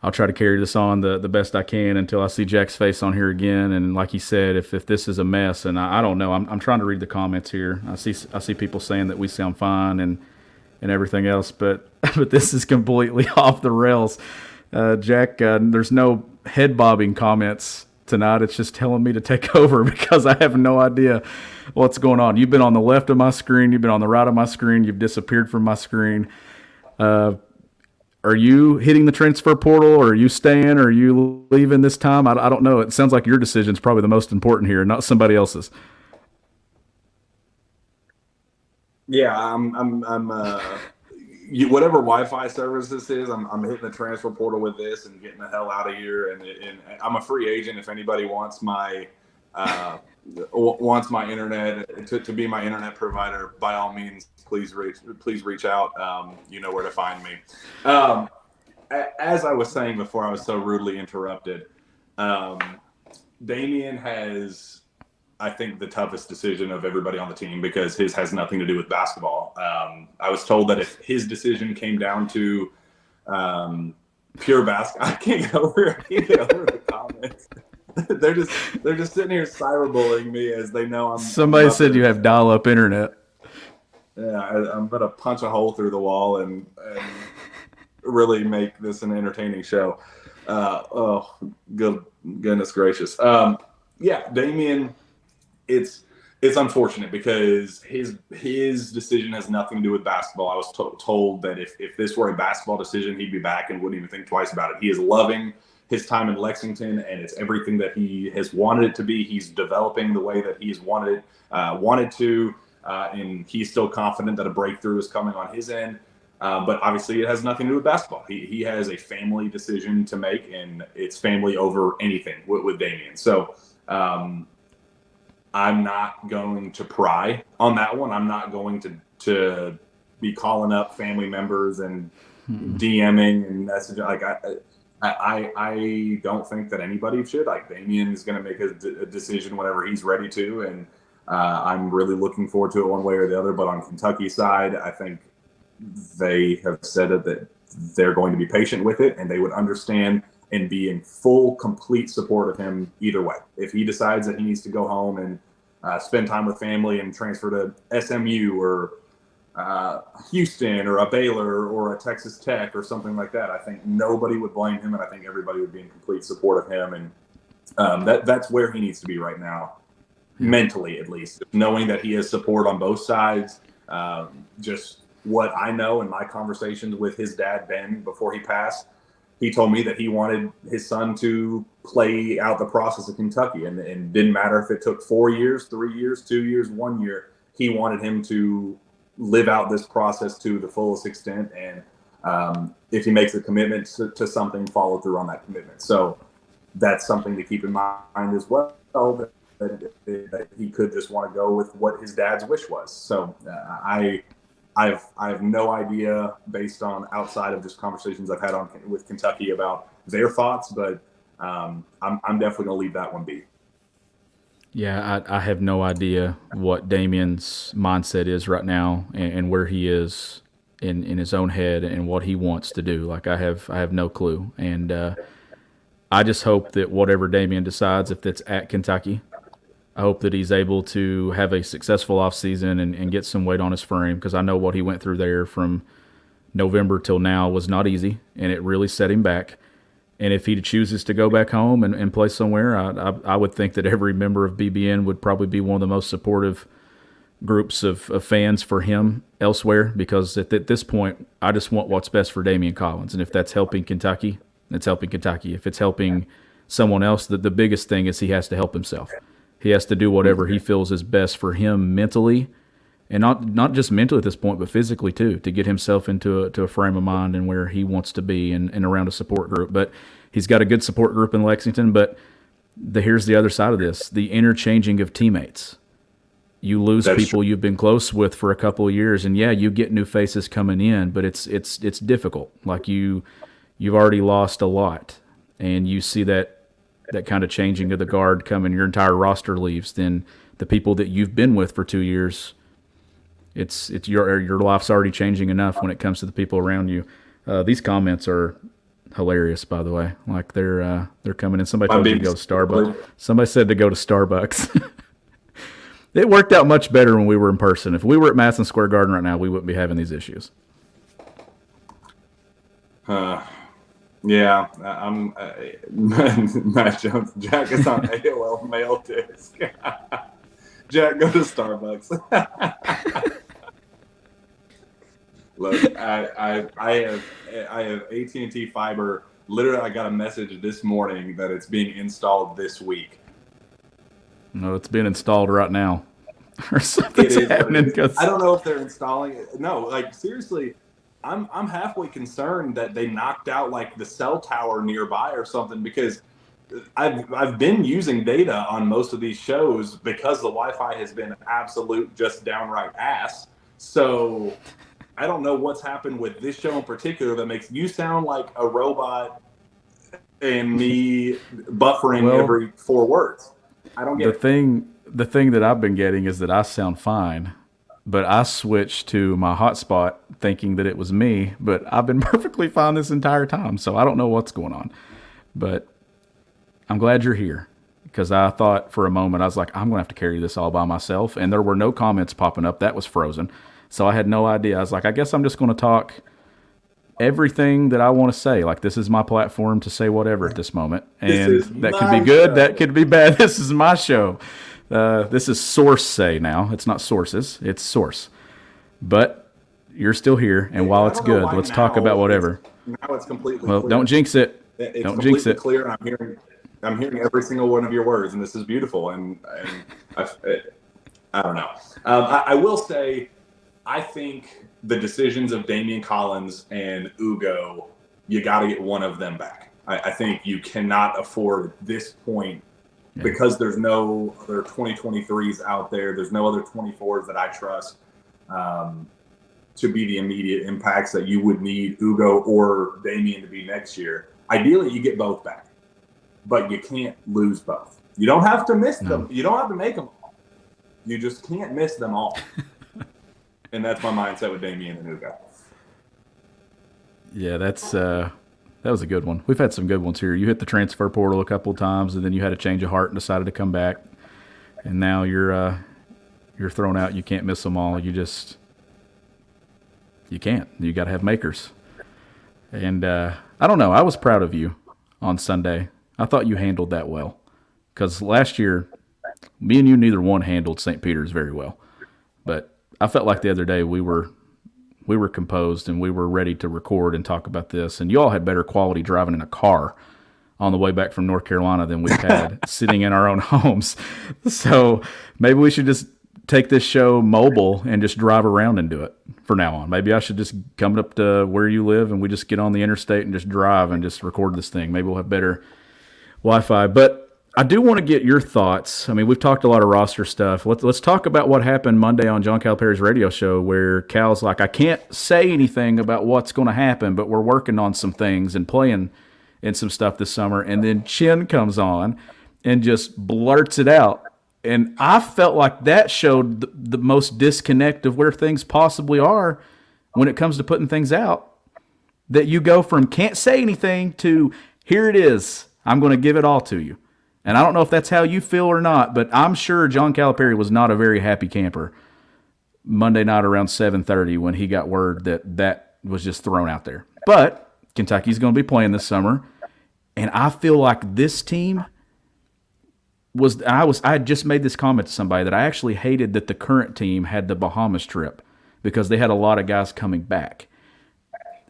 I'll try to carry this on the best I can until I see Jack's face on here again. And like he said, if this is a mess, and I don't know, I'm trying to read the comments here. I see people saying that we sound fine and everything else, but this is completely off the rails. Jack, there's no head bobbing comments tonight. It's just telling me to take over because I have no idea what's going on. You've been on the left of my screen. You've been on the right of my screen. You've disappeared from my screen. Are you hitting the transfer portal, or are you staying, or are you leaving this time? I don't know. It sounds like your decision is probably the most important here, not somebody else's. Yeah, I'm whatever Wi-Fi service this is, I'm hitting the transfer portal with this and getting the hell out of here. And I'm a free agent. If anybody wants my internet to be my internet provider, by all means, please reach out. You know where to find me. As I was saying before, I was so rudely interrupted. Damian has, I think, the toughest decision of everybody on the team because his has nothing to do with basketball. I was told that if his decision came down to pure basketball, I can't get over the comments. They're just sitting here cyberbullying me as they know I'm. Somebody said you have dial-up internet. Yeah, I'm gonna punch a hole through the wall and really make this an entertaining show. Goodness gracious. Yeah, Damian. It's unfortunate because his decision has nothing to do with basketball. I was told that if this were a basketball decision, he'd be back and wouldn't even think twice about it. He is loving his time in Lexington, and it's everything that he has wanted it to be. He's developing the way that he's wanted to, and he's still confident that a breakthrough is coming on his end. But obviously, it has nothing to do with basketball. He has a family decision to make, and it's family over anything with Damian. So I'm not going to pry on that one. I'm not going to be calling up family members and DMing and messaging. Like I don't think that anybody should. Like Damian is going to make a decision whenever he's ready to, and I'm really looking forward to it one way or the other. But on Kentucky's side, I think they have said that they're going to be patient with it, and they would understand and be in full, complete support of him either way. If he decides that he needs to go home and spend time with family and transfer to SMU or Houston or a Baylor or a Texas Tech or something like that, I think nobody would blame him, and I think everybody would be in complete support of him. And that's where he needs to be right now, mentally at least, knowing that he has support on both sides. Just what I know in my conversations with his dad, Ben, before he passed, he told me that he wanted his son to play out the process of Kentucky, and didn't matter if it took 4 years, 3 years, 2 years, 1 year. He wanted him to live out this process to the fullest extent, and if he makes a commitment to something, follow through on that commitment. So that's something to keep in mind as well, that he could just want to go with what his dad's wish was. So I have no idea, based on outside of just conversations I've had with Kentucky about their thoughts, but I'm definitely going to leave that one be. Yeah, I have no idea what Damian's mindset is right now and where he is in his own head and what he wants to do. Like I have no clue, and I just hope that whatever Damian decides, if it's at Kentucky, I hope that he's able to have a successful offseason and get some weight on his frame, because I know what he went through there from November till now was not easy, and it really set him back. And if he chooses to go back home and play somewhere, I would think that every member of BBN would probably be one of the most supportive groups of fans for him elsewhere, because at this point, I just want what's best for Damian Collins. And if that's helping Kentucky, it's helping Kentucky. If it's helping someone else, the biggest thing is he has to help himself. He has to do whatever he feels is best for him mentally, and not just mentally at this point, but physically too, to get himself into a frame of mind and where he wants to be and around a support group. But he's got a good support group in Lexington, but here's the other side of this, the interchanging of teammates. You lose people you've been close with for a couple of years, and yeah, you get new faces coming in, but it's difficult. Like you you've already lost a lot, and you see that kind of changing of the guard coming, your entire roster leaves, then the people that you've been with for 2 years, it's your life's already changing enough when it comes to the people around you. These comments are hilarious, by the way. Like they're coming in. Somebody told you to go to Starbucks. Somebody said to go to Starbucks. It worked out much better when we were in person. If we were at Madison Square Garden right now, we wouldn't be having these issues. Yeah, I'm Matt Jones. Jack is on AOL mail disc. Jack, go to Starbucks. Look, I have AT&T fiber. Literally, I got a message this morning that it's being installed this week. No, it's being installed right now. Or something's happening. I don't know if they're installing it. No, like seriously. I'm halfway concerned that they knocked out like the cell tower nearby or something, because I've been using data on most of these shows because the Wi-Fi has been absolute just downright ass. So I don't know what's happened with this show in particular that makes you sound like a robot and me buffering every 4 words. I don't get it. The thing that I've been getting is that I sound fine. But I switched to my hotspot thinking that it was me, but I've been perfectly fine this entire time, so I don't know what's going on. But I'm glad you're here, because I thought for a moment, I was like, I'm going to have to carry this all by myself, and there were no comments popping up. That was frozen, so I had no idea. I was like, I guess I'm just going to talk everything that I want to say. Like, this is my platform to say whatever at this moment, and that could be good, show. That could be bad. This is my show. This is Source Say now. It's not Sources. It's Source. But you're still here, and while it's good, let's talk about whatever. Now it's completely clear. Don't jinx it. Don't jinx it. Clear. I'm hearing every single one of your words, and this is beautiful. And I don't know. I will say, I think the decisions of Damian Collins and Ugo, you got to get one of them back. I think you cannot afford this point. Yeah. Because there's no other 2023s out there. There's no other 24s that I trust to be the immediate impacts that you would need Ugo or Damian to be next year. Ideally, you get both back, but you can't lose both. You don't have to miss them. You don't have to make them all. You just can't miss them all. And that's my mindset with Damian and Ugo. Yeah, that was a good one. We've had some good ones here. You hit the transfer portal a couple of times, and then you had a change of heart and decided to come back. And now you're thrown out. You can't miss them all. You can't. You got to have makers. And I don't know. I was proud of you on Sunday. I thought you handled that well, because last year, me and you neither one handled St. Peter's very well. But I felt like the other day we were composed and we were ready to record and talk about this. And you all had better quality driving in a car on the way back from North Carolina than we've had sitting in our own homes. So maybe we should just take this show mobile and just drive around and do it for now on. Maybe I should just come up to where you live and we just get on the interstate and just drive and just record this thing. Maybe we'll have better Wi-Fi. But I do want to get your thoughts. I mean, we've talked a lot of roster stuff. Let's talk about what happened Monday on John Calipari's radio show, where Cal's like, I can't say anything about what's going to happen, but we're working on some things and playing in some stuff this summer. And then Chin comes on and just blurts it out. And I felt like that showed the most disconnect of where things possibly are when it comes to putting things out. That you go from can't say anything to here it is. I'm going to give it all to you. And I don't know if that's how you feel or not, but I'm sure John Calipari was not a very happy camper Monday night around 7:30 when he got word that was just thrown out there. But Kentucky's going to be playing this summer, and I feel like this team I had just made this comment to somebody that I actually hated that the current team had the Bahamas trip because they had a lot of guys coming back.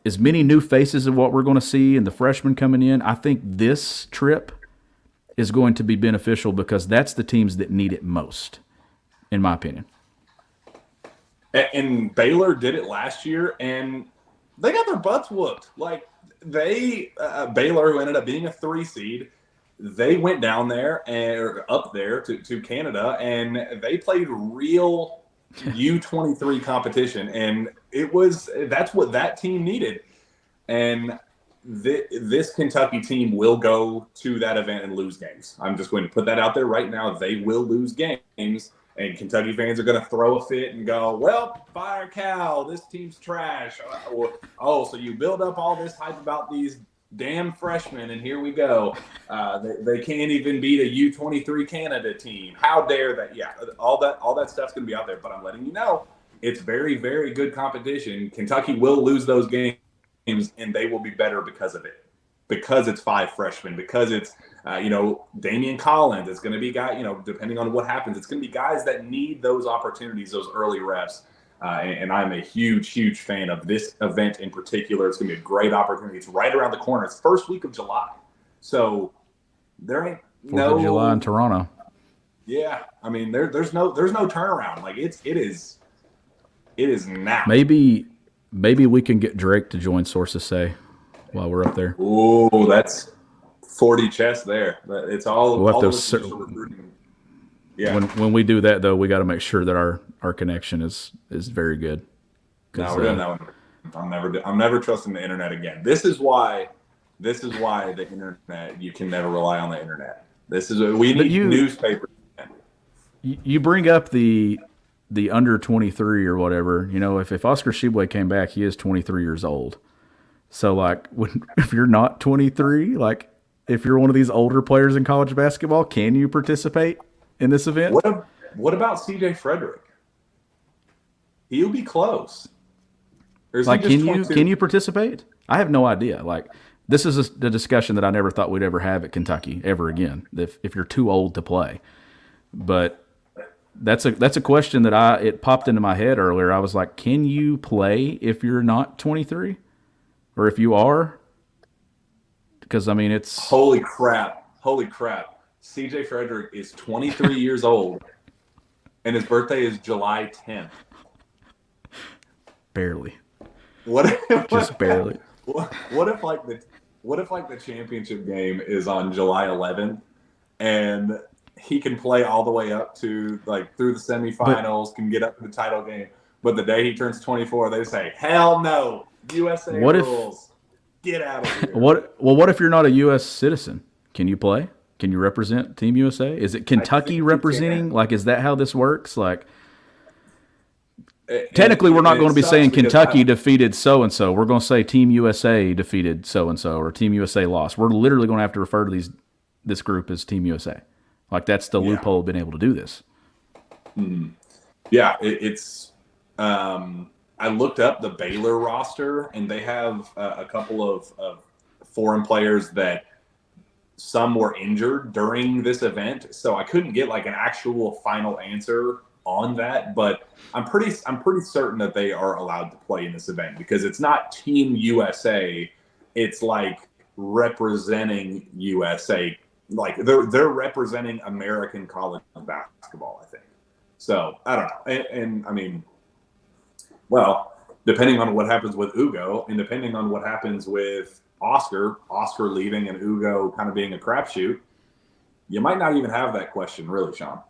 As many new faces of what we're going to see and the freshmen coming in, I think this trip is going to be beneficial because that's the teams that need it most, in my opinion. And Baylor did it last year, and they got their butts whooped. Like, Baylor, who ended up being a 3 seed, they went down there or up there to Canada, and they played real U23 competition, and that's what that team needed. And this Kentucky team will go to that event and lose games. I'm just going to put that out there right now. They will lose games, and Kentucky fans are going to throw a fit and go, well, fire Cal, this team's trash. Or, oh, so you build up all this hype about these damn freshmen, and here we go. They can't even beat a U23 Canada team. How dare that? Yeah, all that stuff's going to be out there, but I'm letting you know it's very, very good competition. Kentucky will lose those games, and they will be better because of it, because it's 5 freshmen, because it's Damian Collins. It's going to be guy, depending on what happens, it's going to be guys that need those opportunities, those early reps. And I'm a huge, huge fan of this event in particular. It's going to be a great opportunity. It's right around the corner. It's first week of July, so there ain't 4th of July in Toronto. Yeah, I mean there's no turnaround. Like it is now. Maybe we can get Drake to join Sources Say while we're up there. Oh, that's 40 chests there. It's all. We'll have all to recruiting. Yeah. When we do that though, we got to make sure that our connection is very good. No, we're doing that one. I'm never trusting the internet again. This is why the internet, you can never rely on the internet. We need newspapers. You bring up the under 23 or whatever. If Oscar Tshiebwe came back, he is 23 years old. So like, if you're not 23, like if you're one of these older players in college basketball, can you participate in this event? What about CJ Frederick? He'll be close. Like, can you participate? I have no idea. Like, this is the discussion that I never thought we'd ever have at Kentucky ever again. If you're too old to play, but that's a question that it popped into my head earlier. I was like, can you play if you're not 23, or if you are? Because I mean, it's holy crap. CJ Frederick is 23 years old, and his birthday is July 10th. Barely. Just barely. What if the championship game is on July 11th, and he can play all the way up to like through the semifinals, can get up to the title game, but the day he turns 24, they say, "Hell no, USA rules. Get out of here." What if you're not a U.S. citizen? Can you play? Can you represent Team USA? Is it Kentucky representing? Like, is that how this works? Like, technically, we're not going to be saying Kentucky defeated so-and-so. We're going to say Team USA defeated so-and-so, or Team USA lost. We're literally going to have to refer to this group as Team USA. Like, that's the loophole of being able to do this. Mm-hmm. Yeah, it's I looked up the Baylor roster, and they have a couple of foreign players that some were injured during this event, so I couldn't get like an actual final answer on that, but I'm pretty certain that they are allowed to play in this event, because it's not Team USA, it's like representing USA, like they're representing American college basketball, I think. So I don't know, and I mean, well, depending on what happens with Ugo, and depending on what happens with Oscar leaving and Ugo kind of being a crapshoot, you might not even have that question, really, Sean.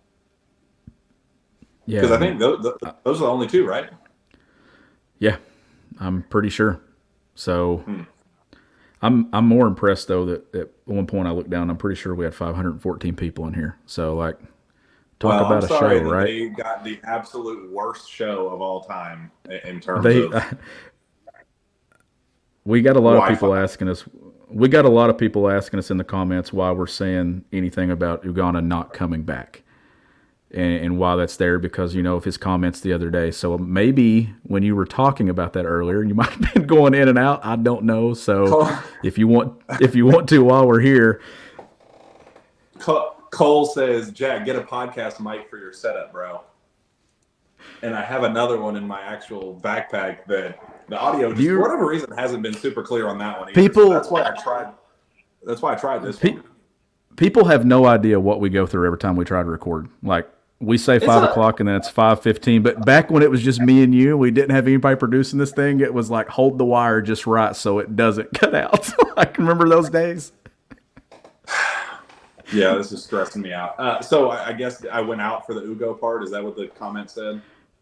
Yeah, because I think those are the only two, right? Yeah, I'm pretty sure. So I'm more impressed though that at one point I looked down, I'm pretty sure we had 514 people in here. So like, talk about a show, right? They got the absolute worst show of all time in terms of. We got a lot of people asking us. We got a lot of people asking us in the comments why we're saying anything about Uganda not coming back, and why that's there, because of his comments the other day. So maybe when you were talking about that earlier, you might have been going in and out. I don't know. So if you want to, while we're here, Cole says, "Jack, get a podcast mic for your setup, bro." And I have another one in my actual backpack that the audio, for whatever reason, hasn't been super clear on that one either. So that's why I tried this one. People have no idea what we go through every time we try to record. Like, we say 5 o'clock and then it's 5:15. But back when it was just me and you, we didn't have anybody producing this thing. It was like, hold the wire just right so it doesn't cut out. I can remember those days. Yeah, this is stressing me out. So I guess I went out for the Ugo part. Is that what the comment said?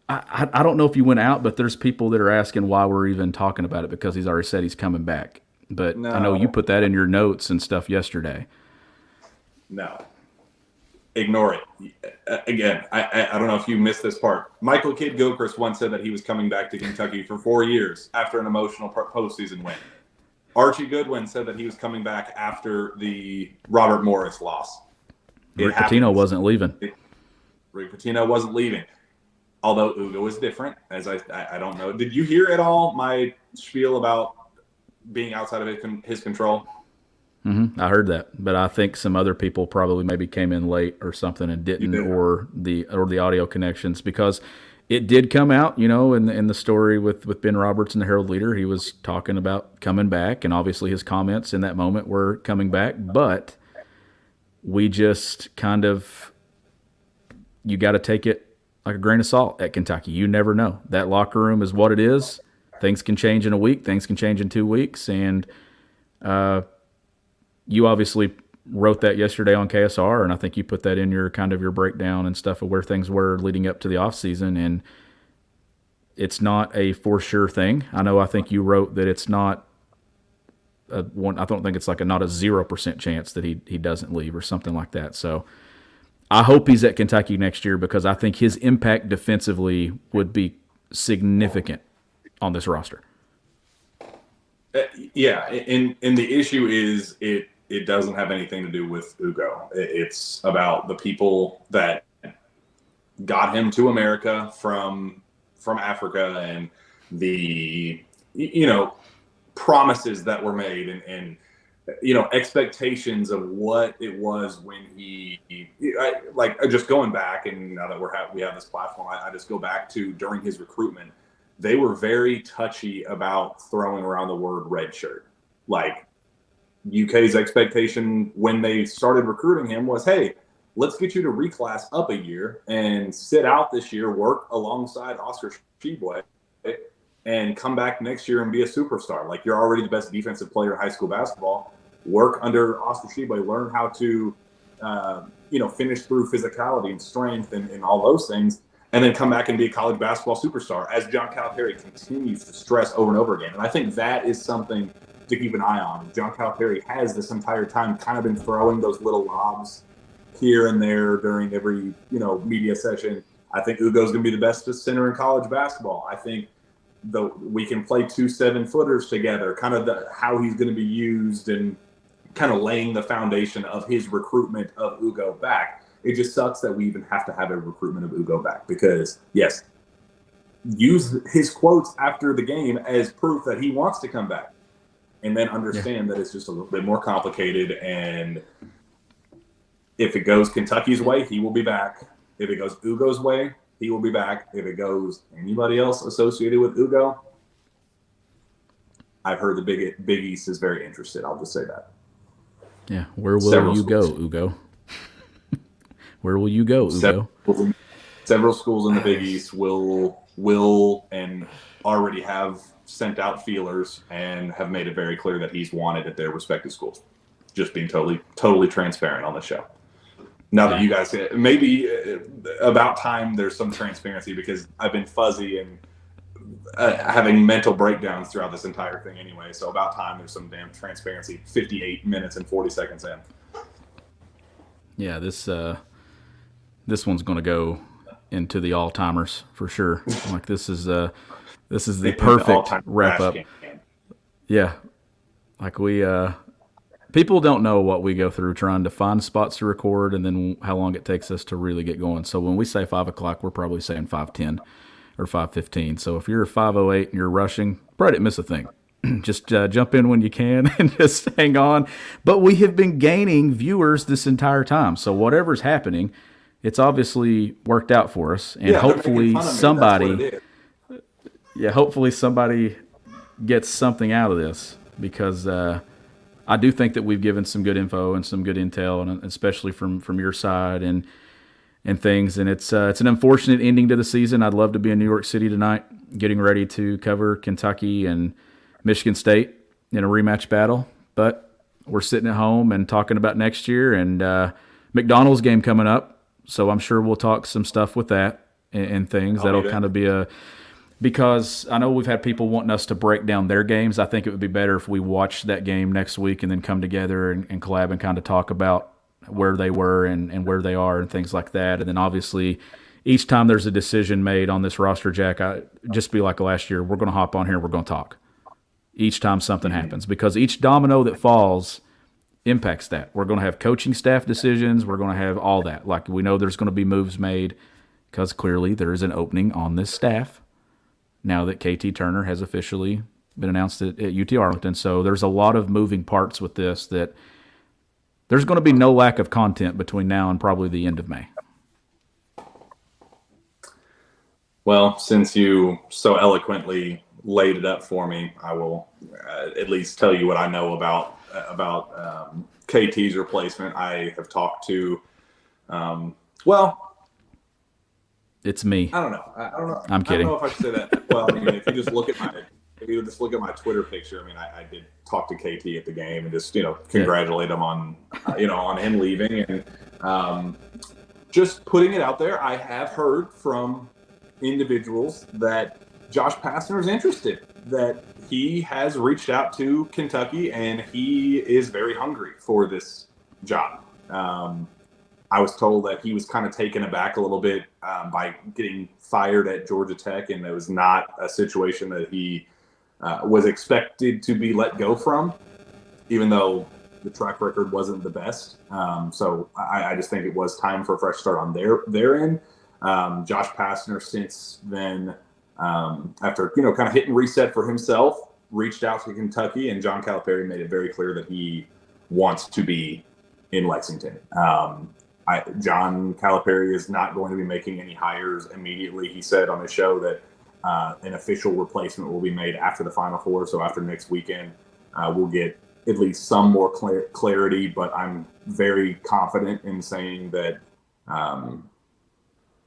I don't know if you went out, but there's people that are asking why we're even talking about it, because he's already said he's coming back. But No. I know you put that in your notes and stuff yesterday. No. Ignore it. Again, I don't know if you missed this part. Michael Kidd-Gilchrist once said that he was coming back to Kentucky for 4 years after an emotional postseason win. Archie Goodwin said that he was coming back after the Robert Morris loss. Rick Pitino wasn't leaving. Rick Pitino wasn't leaving. Although Ugo is different, as I don't know. Did you hear at all my spiel about being outside of his control? I heard that, but I think some other people probably maybe came in late or something and didn't, or the audio connections, because it did come out, in the story with Ben Roberts and the Herald Leader. He was talking about coming back, and obviously his comments in that moment were coming back, but we just kind of, you got to take it like a grain of salt at Kentucky. You never know. That locker room is what it is. Things can change in a week. Things can change in 2 weeks, and you obviously wrote that yesterday on KSR, and I think you put that in your kind of your breakdown and stuff of where things were leading up to the offseason, and it's not a for sure thing. I think you wrote that it's not I don't think it's like not a 0% chance that he doesn't leave or something like that. So I hope he's at Kentucky next year, because I think his impact defensively would be significant on this roster. Yeah, and the issue is it doesn't have anything to do with Ugo. It's about the people that got him to America from Africa, and the promises that were made, and expectations of what it was when just going back, and now that we have this platform, I just go back to during his recruitment. They were very touchy about throwing around the word red shirt. Like, UK's expectation when they started recruiting him was, hey, let's get you to reclass up a year and sit out this year, work alongside Oscar Tshiebwe, and come back next year and be a superstar. Like, you're already the best defensive player in high school basketball. Work under Oscar Tshiebwe, learn how to, finish through physicality and strength and all those things, and then come back and be a college basketball superstar, as John Calipari continues to stress over and over again. And I think that is something to keep an eye on. John Calipari has this entire time kind of been throwing those little lobs here and there during every, media session. I think Ugo's going to be the best center in college basketball. I think we can play 2 7-footers together, kind of how he's going to be used, and kind of laying the foundation of his recruitment of Ugo back. It just sucks that we even have to have a recruitment of Ugo back, because, yes, use his quotes after the game as proof that he wants to come back, and then understand that it's just a little bit more complicated. And if it goes Kentucky's way, he will be back. If it goes Ugo's way, he will be back. If it goes anybody else associated with Ugo, I've heard the Big East is very interested. I'll just say that. Yeah, where will you go, Ugo? Where will you go, Ugo? Several schools in the Big East will and already have sent out feelers and have made it very clear that he's wanted at their respective schools. Just being totally transparent on the show. Now that you guys, maybe about time there's some transparency, because I've been fuzzy and having mental breakdowns throughout this entire thing anyway. So about time there's some damn transparency. 58 minutes and 40 seconds in. Yeah, this one's going to go into the all-timers for sure. Like, this is the perfect wrap-up. Yeah. Like, people don't know what we go through trying to find spots to record, and then how long it takes us to really get going. So when we say 5 o'clock, we're probably saying 5:10 or 5:15. So if you're 5:08 and you're rushing, probably didn't miss a thing. Just jump in when you can and just hang on. But we have been gaining viewers this entire time. So whatever's happening, it's obviously worked out for us. And hopefully somebody gets something out of this, because I do think that we've given some good info and some good intel, and especially from your side and things. And it's an unfortunate ending to the season. I'd love to be in New York City tonight, getting ready to cover Kentucky and Michigan State in a rematch battle. But we're sitting at home and talking about next year, and McDonald's game coming up. So I'm sure we'll talk some stuff with that and things. That'll kind of be because I know we've had people wanting us to break down their games. I think it would be better if we watched that game next week and then come together and collab and kind of talk about where they were and where they are and things like that. And then obviously, each time there's a decision made on this roster, Jack, just be like last year, we're going to hop on here and we're going to talk each time something happens, because each domino that falls impacts that. We're going to have coaching staff decisions. We're going to have all that. Like, we know there's going to be moves made because clearly there is an opening on this staff now that KT Turner has officially been announced at UT Arlington. So there's a lot of moving parts with this that there's going to be no lack of content between now and probably the end of May. Well, since you so eloquently laid it up for me, I will at least tell you what I know about KT's replacement. I have talked to, it's me. I don't know. I'm kidding. I don't know if I should say that. Well, I mean, if you just look at my Twitter picture, I mean, I did talk to KT at the game and just congratulate him on on him leaving, and just putting it out there. I have heard from individuals that Josh Pastner is interested, that he has reached out to Kentucky and he is very hungry for this job. I was told that he was kind of taken aback a little bit by getting fired at Georgia Tech, and it was not a situation that he was expected to be let go from, even though the track record wasn't the best. So I just think it was time for a fresh start on their end. Josh Pastner since then, after kind of hitting reset for himself, reached out to Kentucky, and John Calipari made it very clear that he wants to be in Lexington. John Calipari is not going to be making any hires immediately. He said on his show that an official replacement will be made after the Final Four, so after next weekend, we'll get at least some more clarity. But I'm very confident in saying that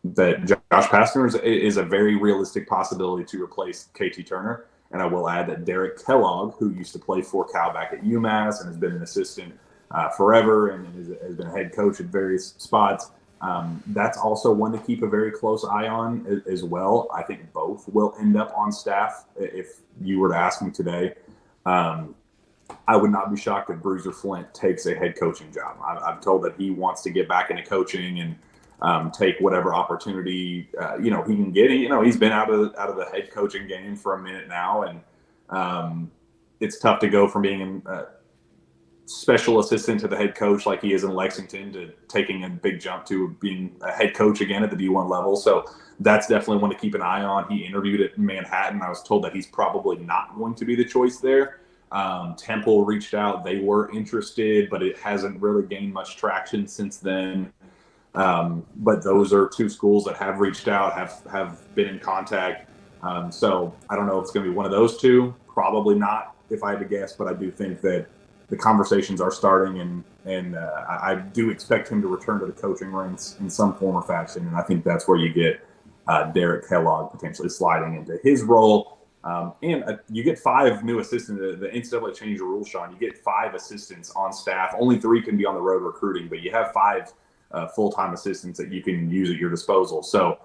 that Josh Pastner is a very realistic possibility to replace KT Turner. And I will add that Derek Kellogg, who used to play for Cal back at UMass and has been an assistant forever and has been a head coach at various spots, that's also one to keep a very close eye on as well. I think both will end up on staff if you were to ask me today. I would not be shocked if Bruiser Flint takes a head coaching job. I'm told that he wants to get back into coaching and take whatever opportunity he can get. He's been out of the head coaching game for a minute now, and it's tough to go from being a special assistant to the head coach like he is in Lexington to taking a big jump to being a head coach again at the D1 level. So that's definitely one to keep an eye on. He interviewed at Manhattan. I was told that he's probably not going to be the choice there. Temple reached out. They were interested, but it hasn't really gained much traction since then. But those are two schools that have reached out, have been in contact. So I don't know if it's going to be one of those two. Probably not, if I had to guess, but I do think that the conversations are starting, and I do expect him to return to the coaching ranks in some form or fashion. And I think that's where you get Derek Kellogg potentially sliding into his role. And you get 5 new assistants. The NCAA changed the rule, Sean. You get 5 assistants on staff. Only 3 can be on the road recruiting, but you have 5 full-time assistants that you can use at your disposal. So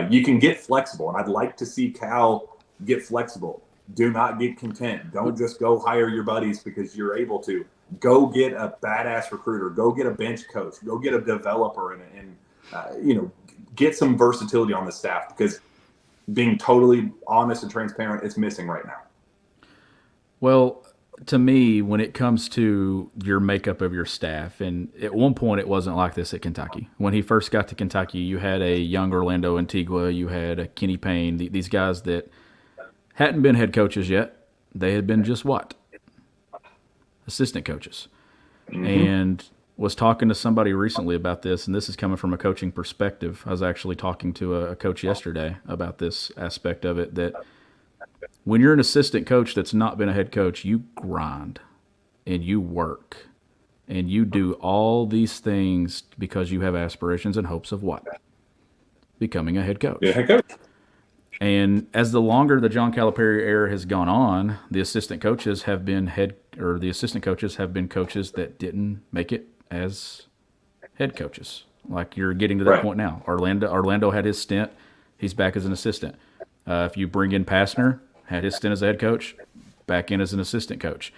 you can get flexible, and I'd like to see Cal get flexible. Do not get content. Don't just go hire your buddies because you're able to. Go get a badass recruiter. Go get a bench coach. Go get a developer, and get some versatility on the staff, because being totally honest and transparent, it's missing right now. Well, to me, when it comes to your makeup of your staff, and at one point it wasn't like this at Kentucky. When he first got to Kentucky, you had a young Orlando Antigua, you had a Kenny Payne, these guys that hadn't been head coaches yet. They had been just what? Assistant coaches. Mm-hmm. And was talking to somebody recently about this, and this is coming from a coaching perspective. I was actually talking to a coach yesterday about this aspect of it, that when you're an assistant coach that's not been a head coach, you grind and you work and you do all these things because you have aspirations and hopes of what? Becoming a head coach. Yeah, head coach. And as the longer the John Calipari era has gone on, the assistant coaches have been coaches that didn't make it as head coaches. Like you're getting to that point now. Orlando had his stint. He's back as an assistant. If you bring in Pastner, had his stint as a head coach, back in as an assistant coach.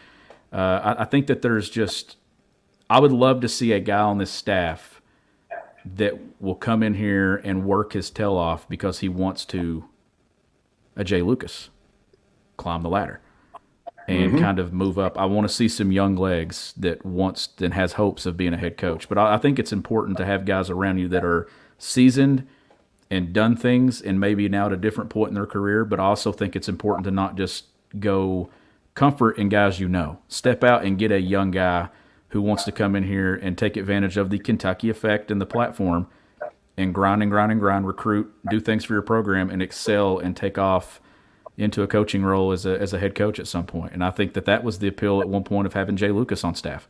I think that I would love to see a guy on this staff that will come in here and work his tail off because he wants to, a Jay Lucas, climb the ladder and kind of move up. I want to see some young legs that wants and has hopes of being a head coach. But I think it's important to have guys around you that are seasoned and done things and maybe now at a different point in their career. But I also think it's important to not just go comfort in guys you know. Step out and get a young guy who wants to come in here and take advantage of the Kentucky effect and the platform and grind, recruit, do things for your program, and excel and take off into a coaching role as a head coach at some point. And I think that was the appeal at one point of having Jay Lucas on staff.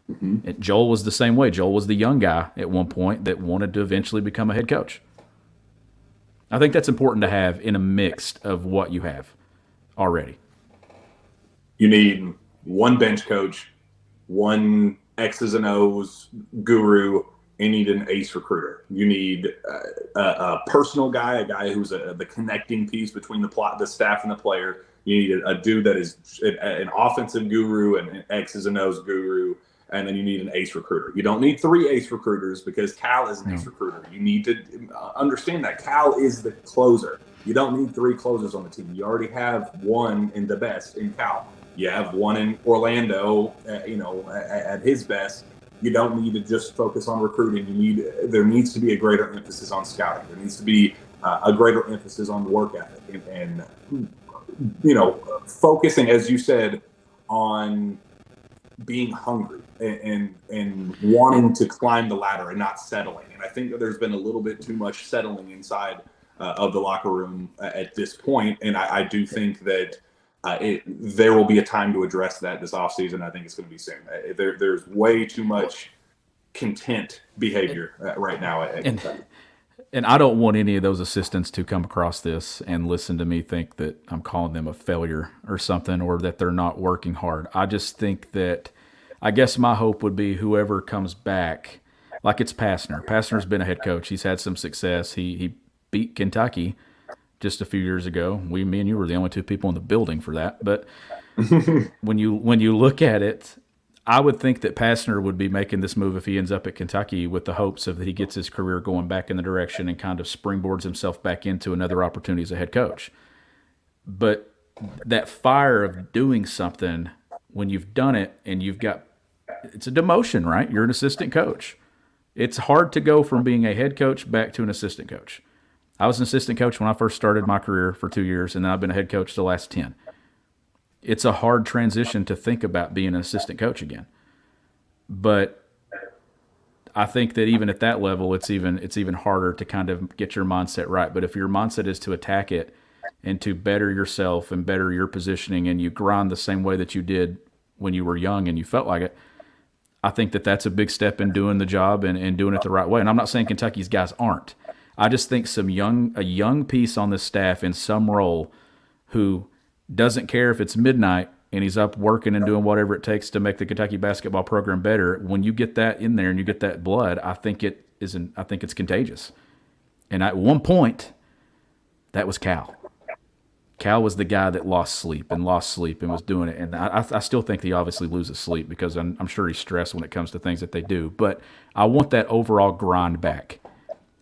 And Joel was the same way. Joel was the young guy at one point that wanted to eventually become a head coach. I think that's important to have in a mix of what you have already. You need one bench coach, one X's and O's guru, and you need an ace recruiter. You need a personal guy, a guy who's the connecting piece between the staff and the player. You need a dude that is an offensive guru and an X's and O's guru, and then you need an ace recruiter. You don't need 3 ace recruiters because Cal is an ace recruiter. You need to understand that Cal is the closer. You don't need 3 closers on the team. You already have one in the best in Cal. You have one in Orlando, at his best. You don't need to just focus on recruiting. There needs to be a greater emphasis on scouting. There needs to be a greater emphasis on work ethic and focusing, as you said, on being hungry and wanting to climb the ladder and not settling. And I think that there's been a little bit too much settling inside of the locker room at this point. And I do think that there will be a time to address that this offseason. I think it's going to be soon. There's way too much content behavior right now at Kentucky. And I don't want any of those assistants to come across this and listen to me think that I'm calling them a failure or something, or that they're not working hard. I just think that, I guess my hope would be whoever comes back, like it's Pastner. Pastner's been a head coach. He's had some success. He beat Kentucky just a few years ago. Me and you were the only 2 people in the building for that. But when you look at it, I would think that Pastner would be making this move if he ends up at Kentucky with the hopes of that he gets his career going back in the direction and kind of springboards himself back into another opportunity as a head coach. But that fire of doing something when you've done it and it's a demotion, right? You're an assistant coach. It's hard to go from being a head coach back to an assistant coach. I was an assistant coach when I first started my career for 2 years, and then I've been a head coach the last 10. It's a hard transition to think about being an assistant coach again. But I think that even at that level, it's even harder to kind of get your mindset right. But if your mindset is to attack it and to better yourself and better your positioning, and you grind the same way that you did when you were young and you felt like it, I think that that's a big step in doing the job and doing it the right way. And I'm not saying Kentucky's guys aren't. I just think a young piece on this staff in some role who doesn't care if it's midnight and he's up working and doing whatever it takes to make the Kentucky basketball program better. When you get that in there and you get that blood, I think it's contagious. And at one point, that was Cal. Cal was the guy that lost sleep and was doing it. And I still think he obviously loses sleep because I'm sure he's stressed when it comes to things that they do. But I want that overall grind back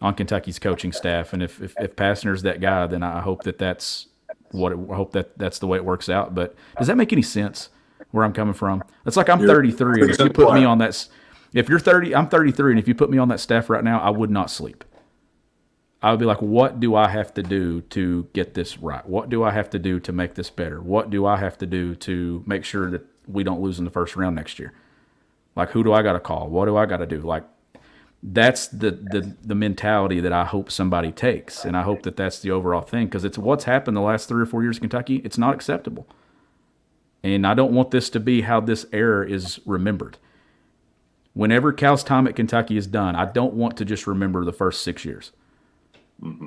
on Kentucky's coaching staff. And if Pastner's that guy, then I hope that's the way it works out. But does that make any sense where I'm coming from? It's like I'm 33, and if you put me on that, if you're 30, I'm 33, and if you put me on that staff right now, I would not sleep. I would be like, what do I have to do to get this right? What do I have to do to make this better? What do I have to do to make sure that we don't lose in the first round next year? Like, who do I got to call? What do I got to do? Like, that's the mentality that I hope somebody takes, and I hope that that's the overall thing, because it's what's happened the last 3 or 4 years in Kentucky. It's not acceptable, and I don't want this to be how this era is remembered. Whenever Cal's time at Kentucky is done, I don't want to just remember the first 6 years,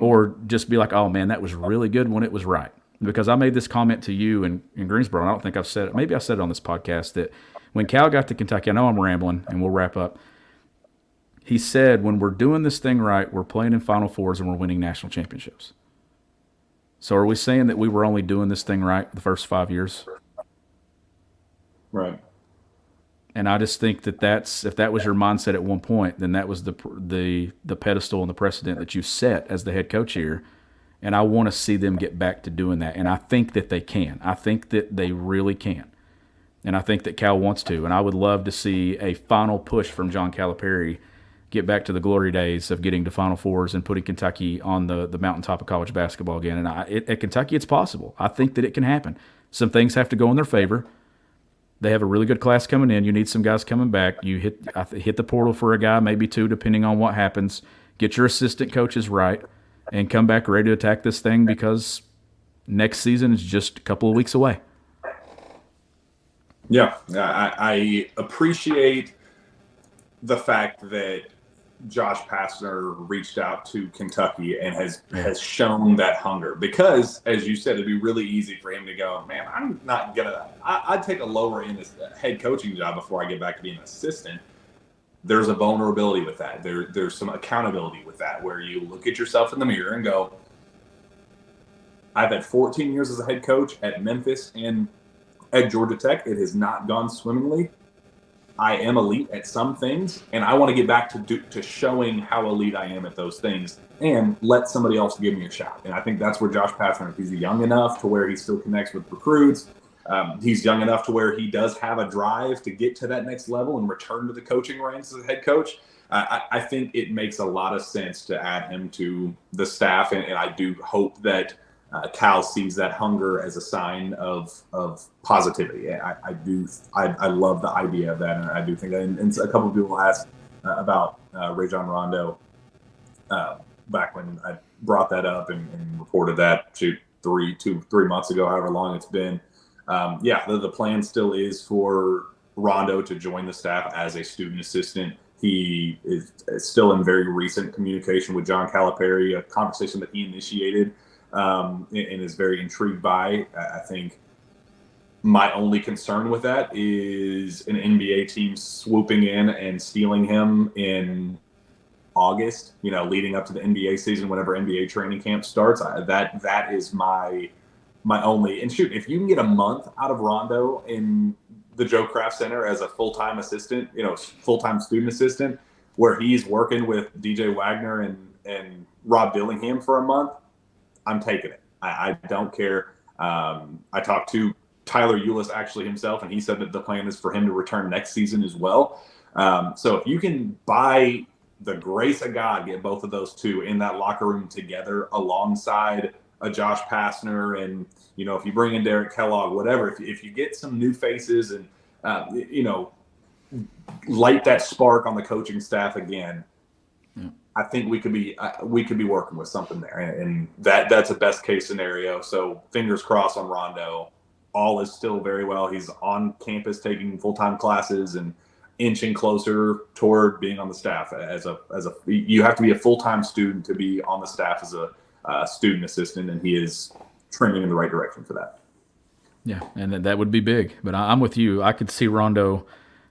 or just be like, oh man, that was really good when it was right. Because I made this comment to you in Greensboro, and I don't think I've said it. Maybe I said it on this podcast that when Cal got to Kentucky, I know I'm rambling, and we'll wrap up. He said, when we're doing this thing right, we're playing in Final Fours and we're winning national championships. So are we saying that we were only doing this thing right the first 5 years? Right. And I just think that if that was your mindset at one point, then that was the pedestal and the precedent that you set as the head coach here. And I want to see them get back to doing that. And I think that they can. I think that they really can. And I think that Cal wants to. And I would love to see a final push from John Calipari get back to the glory days of getting to Final Fours and putting Kentucky on the mountaintop of college basketball again. And at Kentucky, it's possible. I think that it can happen. Some things have to go in their favor. They have a really good class coming in. You need some guys coming back. You hit the portal for a guy, maybe two, depending on what happens. Get your assistant coaches right and come back ready to attack this thing because next season is just a couple of weeks away. Yeah, I appreciate the fact that Josh Pastner reached out to Kentucky and has shown that hunger because, as you said, it'd be really easy for him to go, man, I'm not gonna. I'd take a lower end head coaching job before I get back to being an assistant. There's a vulnerability with that. There's some accountability with that, where you look at yourself in the mirror and go, I've had 14 years as a head coach at Memphis and at Georgia Tech. It has not gone swimmingly. I am elite at some things, and I want to get back to showing how elite I am at those things and let somebody else give me a shot. And I think that's where Josh Pastner, he's young enough to where he still connects with recruits. He's young enough to where he does have a drive to get to that next level and return to the coaching ranks as a head coach. I think it makes a lot of sense to add him to the staff, and I do hope that Cal sees that hunger as a sign of positivity. I love the idea of that, and I do think that. And a couple of people asked about Rajon Rondo back when I brought that up and reported that 3 months ago, however long it's been. The plan still is for Rondo to join the staff as a student assistant. He is still in very recent communication with John Calipari, a conversation that he initiated. And is very intrigued by. I think my only concern with that is an NBA team swooping in and stealing him in August, leading up to the NBA season, whenever NBA training camp starts. That is my only. And shoot, if you can get a month out of Rondo in the Joe Kraft Center as a full-time assistant, full-time student assistant, where he's working with DJ Wagner and Rob Dillingham for a month, I'm taking it. I don't care. I talked to Tyler Ulis actually himself, and he said that the plan is for him to return next season as well. So if you can, by the grace of God, get both of those two in that locker room together alongside a Josh Pastner, and if you bring in Derek Kellogg, whatever, if you get some new faces and light that spark on the coaching staff again. Yeah. I think we could be working with something there, and that's a best case scenario. So fingers crossed on Rondo. All is still very well. He's on campus taking full-time classes and inching closer toward being on the staff you have to be a full-time student to be on the staff as a student assistant, and he is trending in the right direction for that. Yeah, and that would be big. But I'm with you. I could see Rondo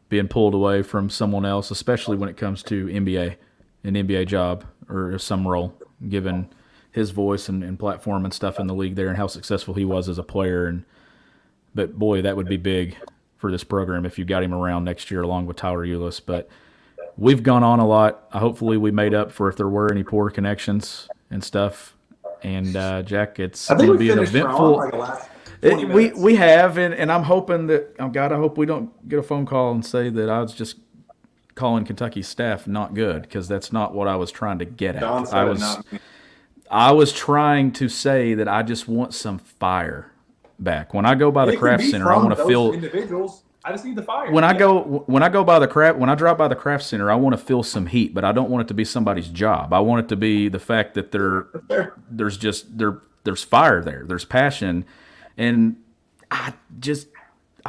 being pulled away from someone else, especially when it comes to an NBA job or some role, given his voice and platform and stuff in the league there and how successful he was as a player. But boy, that would be big for this program if you got him around next year along with Tyler Ulis. But we've gone on a lot. Hopefully we made up for if there were any poor connections and stuff. And Jack, it's going to be an eventful. We have, and I'm hoping that, God, I hope we don't get a phone call and say that I was just calling Kentucky's staff not good, because that's not what I was trying to get at. I was trying to say that I just want some fire back. When I go by the Kraft Center, I want to feel individuals. I just need the fire. When I drop by the Kraft Center, I want to feel some heat, but I don't want it to be somebody's job. I want it to be the fact that there's fire there, there's passion, and I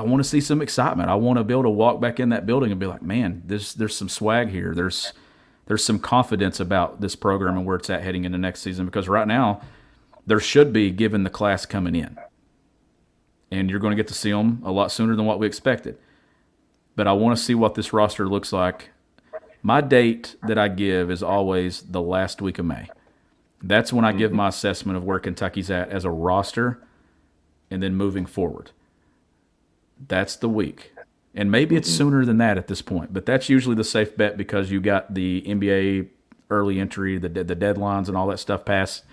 want to see some excitement. I want to be able to walk back in that building and be like, man, there's some swag here. There's some confidence about this program and where it's at heading into next season, because right now there should be, given the class coming in. And you're going to get to see them a lot sooner than what we expected. But I want to see what this roster looks like. My date that I give is always the last week of May. That's when I give my assessment of where Kentucky's at as a roster and then moving forward. That's the week. And maybe it's sooner than that at this point, but that's usually the safe bet because you got the NBA early entry, the deadlines and all that stuff passed.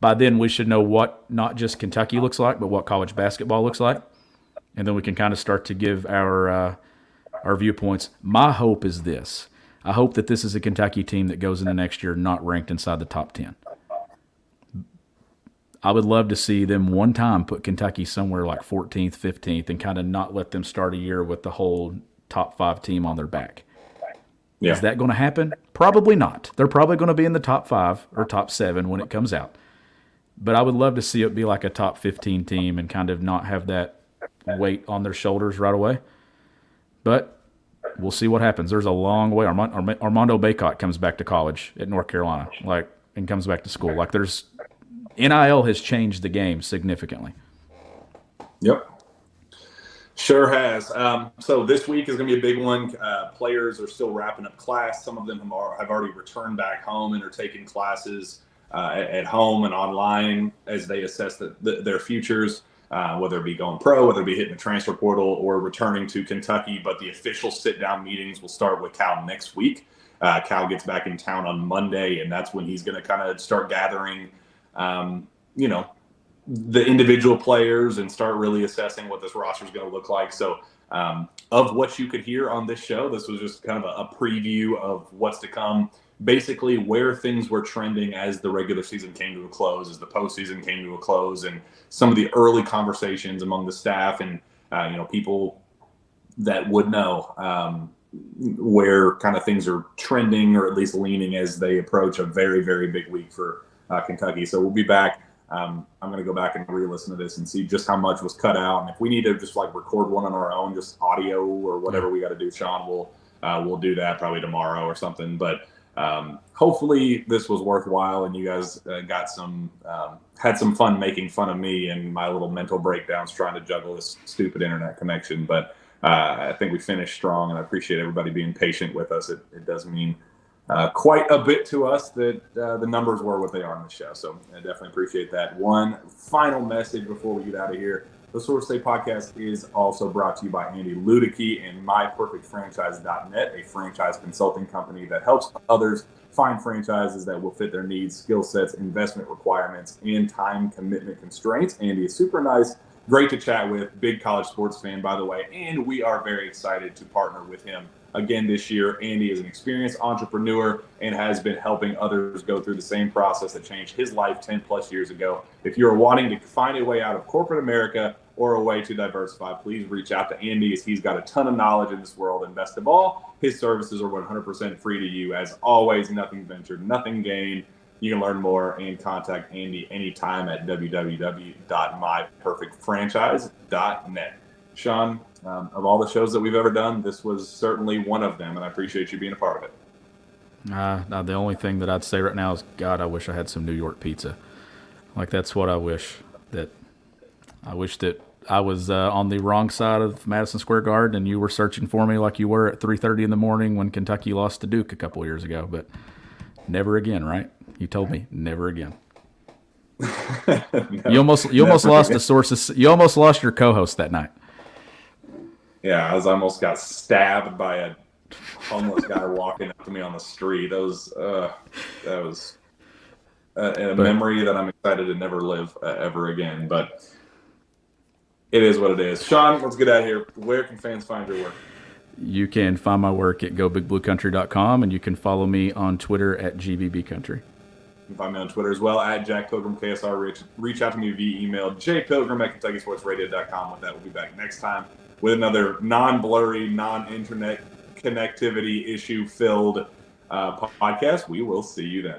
By then we should know what not just Kentucky looks like, but what college basketball looks like. And then we can kind of start to give our viewpoints. My hope is this. I hope that this is a Kentucky team that goes into next year not ranked inside the top 10. I would love to see them one time put Kentucky somewhere like 14th, 15th, and kind of not let them start a year with the whole top 5 team on their back. Yeah. Is that going to happen? Probably not. They're probably going to be in the top 5 or top 7 when it comes out. But I would love to see it be like a top 15 team and kind of not have that weight on their shoulders right away. But we'll see what happens. There's a long way. Armando Bacot comes back to college at North Carolina, and comes back to school. There's NIL has changed the game significantly. Yep. Sure has. So this week is going to be a big one. Players are still wrapping up class. Some of them have already returned back home and are taking classes at home and online as they assess their futures, whether it be going pro, whether it be hitting the transfer portal or returning to Kentucky. But the official sit-down meetings will start with Cal next week. Cal gets back in town on Monday, and that's when he's going to kind of start gathering the individual players and start really assessing what this roster is going to look like. So of what you could hear on this show, this was just kind of a preview of what's to come, basically where things were trending as the regular season came to a close, as the postseason came to a close, and some of the early conversations among the staff and people that would know where kind of things are trending or at least leaning as they approach a very, very big week for Kentucky. So we'll be back. I'm going to go back and re-listen to this and see just how much was cut out. And if we need to just record one on our own, just audio or whatever we got to do, Sean, we'll do that probably tomorrow or something. But hopefully this was worthwhile and you guys had some fun making fun of me and my little mental breakdowns trying to juggle this stupid internet connection. But I think we finished strong, and I appreciate everybody being patient with us. It does mean quite a bit to us that the numbers were what they are on the show. So I definitely appreciate that. One final message before we get out of here. The Source State Podcast is also brought to you by Andy Ludicky and MyPerfectFranchise.net, a franchise consulting company that helps others find franchises that will fit their needs, skill sets, investment requirements, and time commitment constraints. Andy is super nice, great to chat with, big college sports fan, by the way, and we are very excited to partner with him again this year. Andy is an experienced entrepreneur and has been helping others go through the same process that changed his life 10 plus years ago. If you're wanting to find a way out of corporate America or a way to diversify, please reach out to Andy, as he's got a ton of knowledge in this world. And best of all, his services are 100% free to you. As always, nothing ventured, nothing gained. You can learn more and contact Andy anytime at www.myperfectfranchise.net. Sean, of all the shows that we've ever done, this was certainly one of them, and I appreciate you being a part of it. The only thing that I'd say right now is, God, I wish I had some New York pizza. That's what I wish. I wish that I was on the wrong side of Madison Square Garden and you were searching for me like you were at 3:30 in the morning when Kentucky lost to Duke a couple of years ago. But never again, right? You told me never again. No, you almost lost the sources. You almost lost your co-host that night. Yeah, I almost got stabbed by a homeless guy walking up to me on the street. That was a memory that I'm excited to never live ever again. But it is what it is. Sean, let's get out of here. Where can fans find your work? You can find my work at gobigbluecountry.com, and you can follow me on Twitter at gbbcountry. You can find me on Twiter as well, at Jack Pilgrim KSR. Reach out to me via email, jpilgrim@KentuckySportsRadio.com. With that, we'll be back next time with another non-blurry, non-internet connectivity issue-filled podcast. We will see you then.